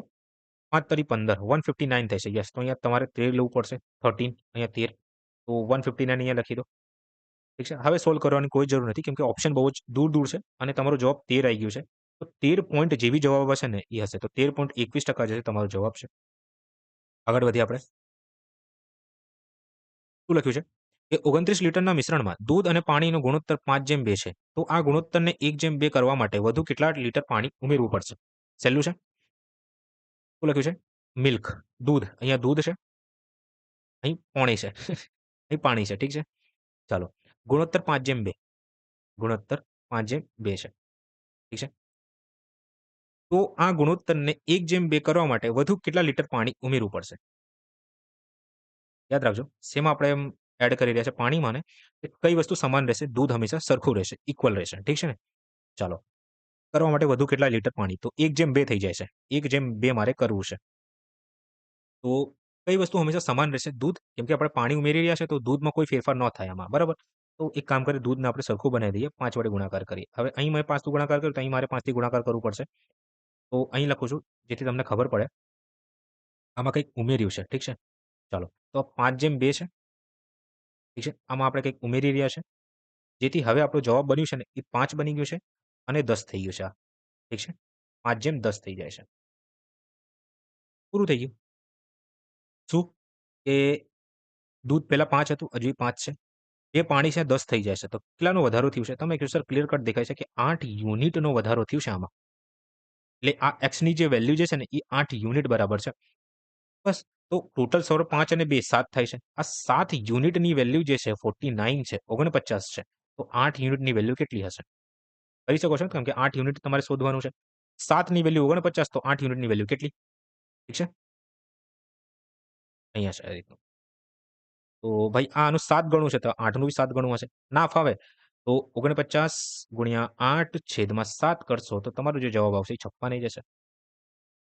5 તરી 15, 159 થાય છે. યસ, તો અહીંયા તમારે 13 લેવું પડશે. 13 અહીંયા 13. તો 159 અહીંયા લખી દો. ઠીક છે? હવે સોલ્વ કરવાની કોઈ જરૂર નથી કેમ કે ઓપ્શન બહુ જ દૂર છે અને તમારો જવાબ 13 આવી ગયું છે. તો 13 પોઈન્ટ જેવી જવાબ હશે ને એ હશે. તો 13.21% જે તમારો જવાબ છે. આગળ વધીએ આપણે. શું લખ્યું છે? કે 29 લીટરના મિશ્રણમાં દૂધ અને પાણીનો ગુણોત્તર 5:2 છે. તો આ ગુણોત્તરને 1:2 કરવા માટે વધુ કેટલા લીટર પાણી ઉમેરવું પડશે? સહેલું છે. શું લખ્યું છે? મિલ્ક, દૂધ. અહીંયા દૂધ છે. અહીં પાણી છે. અહીં પાણી છે. ઠીક છે? ચાલો. ગુણોત્તર 5:2. ગુણોત્તર 5:2 છે. ઠીક છે? તો આ ગુણોત્તરને 1:2 કરવા માટે વધુ કેટલા લીટર પાણી ઉમેરવું પડશે? યાદ રાખજો. શેમાં આપણે એમ એડ કરી રહ્યા છે? પાણીમાં ને. એ કઈ વસ્તુ સમાન રહેશે? દૂધ હંમેશા સરખું રહેશે, ઇક્વલ રહેશે. ઠીક છે ને? ચાલો. કરવા માટે વધુ કેટલા લીટર પાણી? તો 1:2 થઈ જાય છે. 1:2 મારે કરવું છે. તો કઈ વસ્તુ હંમેશા સમાન રહેશે? દૂધ. કેમ કે આપણે પાણી ઉમેરી રહ્યા છે તો દૂધમાં કોઈ ફેરફાર ન થાય આમાં. બરાબર? તો એક કામ કરીએ દૂધને આપણે સરખું બનાવી દઈએ. 5 વડે ગુણાકાર કરીએ. હવે અહીં મેં 5 થી ગુણાકાર કર્યો તો અહીં મારે 5 થી ગુણાકાર કરવું પડશે. તો અહીં લખું છું જેથી તમને ખબર પડે. આમાં કંઈક ઉમેર્યું છે. ઠીક છે? ચાલો. તો 5:2 છે. ઠીક છે? આમાં આપણે કંઈક ઉમેરી રહ્યા છે. જેથી હવે આપણો જવાબ બન્યું છે ને એ 5 બની ગયું છે અને 10 થઈ ગયું છે આ. ઠીક છે? 5:10 થઈ જાય છે. પૂરું થઈ ગયું. શું? કે દૂધ પહેલા 5 હતું, હજુ 5 છે. જે પાણી છે 10 થઈ જાય છે. તો કેટલાનો વધારો થયું છે? તમે કહેશો સર ક્લિયર કટ દેખાય છે કે 8 યુનિટનો વધારો થયું છે આમાં. એટલે આ એક્સની જે વેલ્યુ જે છે ને એ 8 યુનિટ બરાબર છે. બસ. તો ટોટલ સૌર 5 અને 2 7 થાય છે. આ 7 યુનિટની વેલ્યુ જે છે 49 છે, 49 છે. તો 8 યુનિટની વેલ્યુ કેટલી હશે? કરી શકો છો ને, કેમ કે 8 યુનિટ તમારે શોધવાનું છે. 7 ની વેલ્યુ 49 તો 8 યુનિટની વેલ્યુ કેટલી? ઠીક છે? અહીંયા છે આ રીતનું. તો ભાઈ આનું 7 ગણું છે તો 8 નું બી 7 ગણું હશે. ના ફાવે તો 49 ગુણ્યા 8 છેદમાં 7 કરશો તો તમારો જે જવાબ આવશે એ 56 આવી જશે.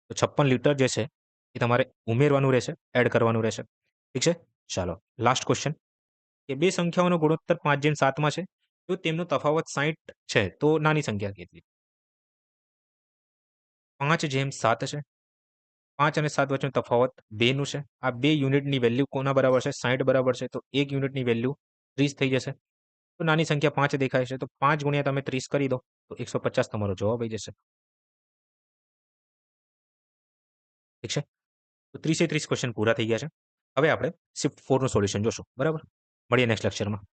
તો 56 લીટર જે છે એ તમારે ઉમેરવાનું રહેશે, એડ કરવાનું રહેશે. ઠીક છે? ચાલો લાસ્ટ ક્વેશ્ચન કે બે સંખ્યાઓનો ગુણોત્તર 5:7 માં છે. જો તેમનો તફાવત 60 છે તો નાની સંખ્યા કેટલી? 5:7 છે. 5 અને 7 વચ્ચેનો તફાવત 2 નું છે. આ 2 યુનિટની વેલ્યુ કોના બરાબર છે? 60 બરાબર છે. તો 1 યુનિટની વેલ્યુ 30 થઈ જશે. તો નાની સંખ્યા 5 દેખાય છે. તો 5 ગુણ્યા તમે 30 કરી દો તો 150 તમારો જવાબ આવી જશે. ઠીક છે? તો 30 એ 30 ક્વેશ્ચન પૂરા થઈ ગયા છે. હવે આપણે શિફ્ટ 4 નું સોલ્યુશન જોશું. બરાબર? મળીએ નેક્સ્ટ લેક્ચરમાં.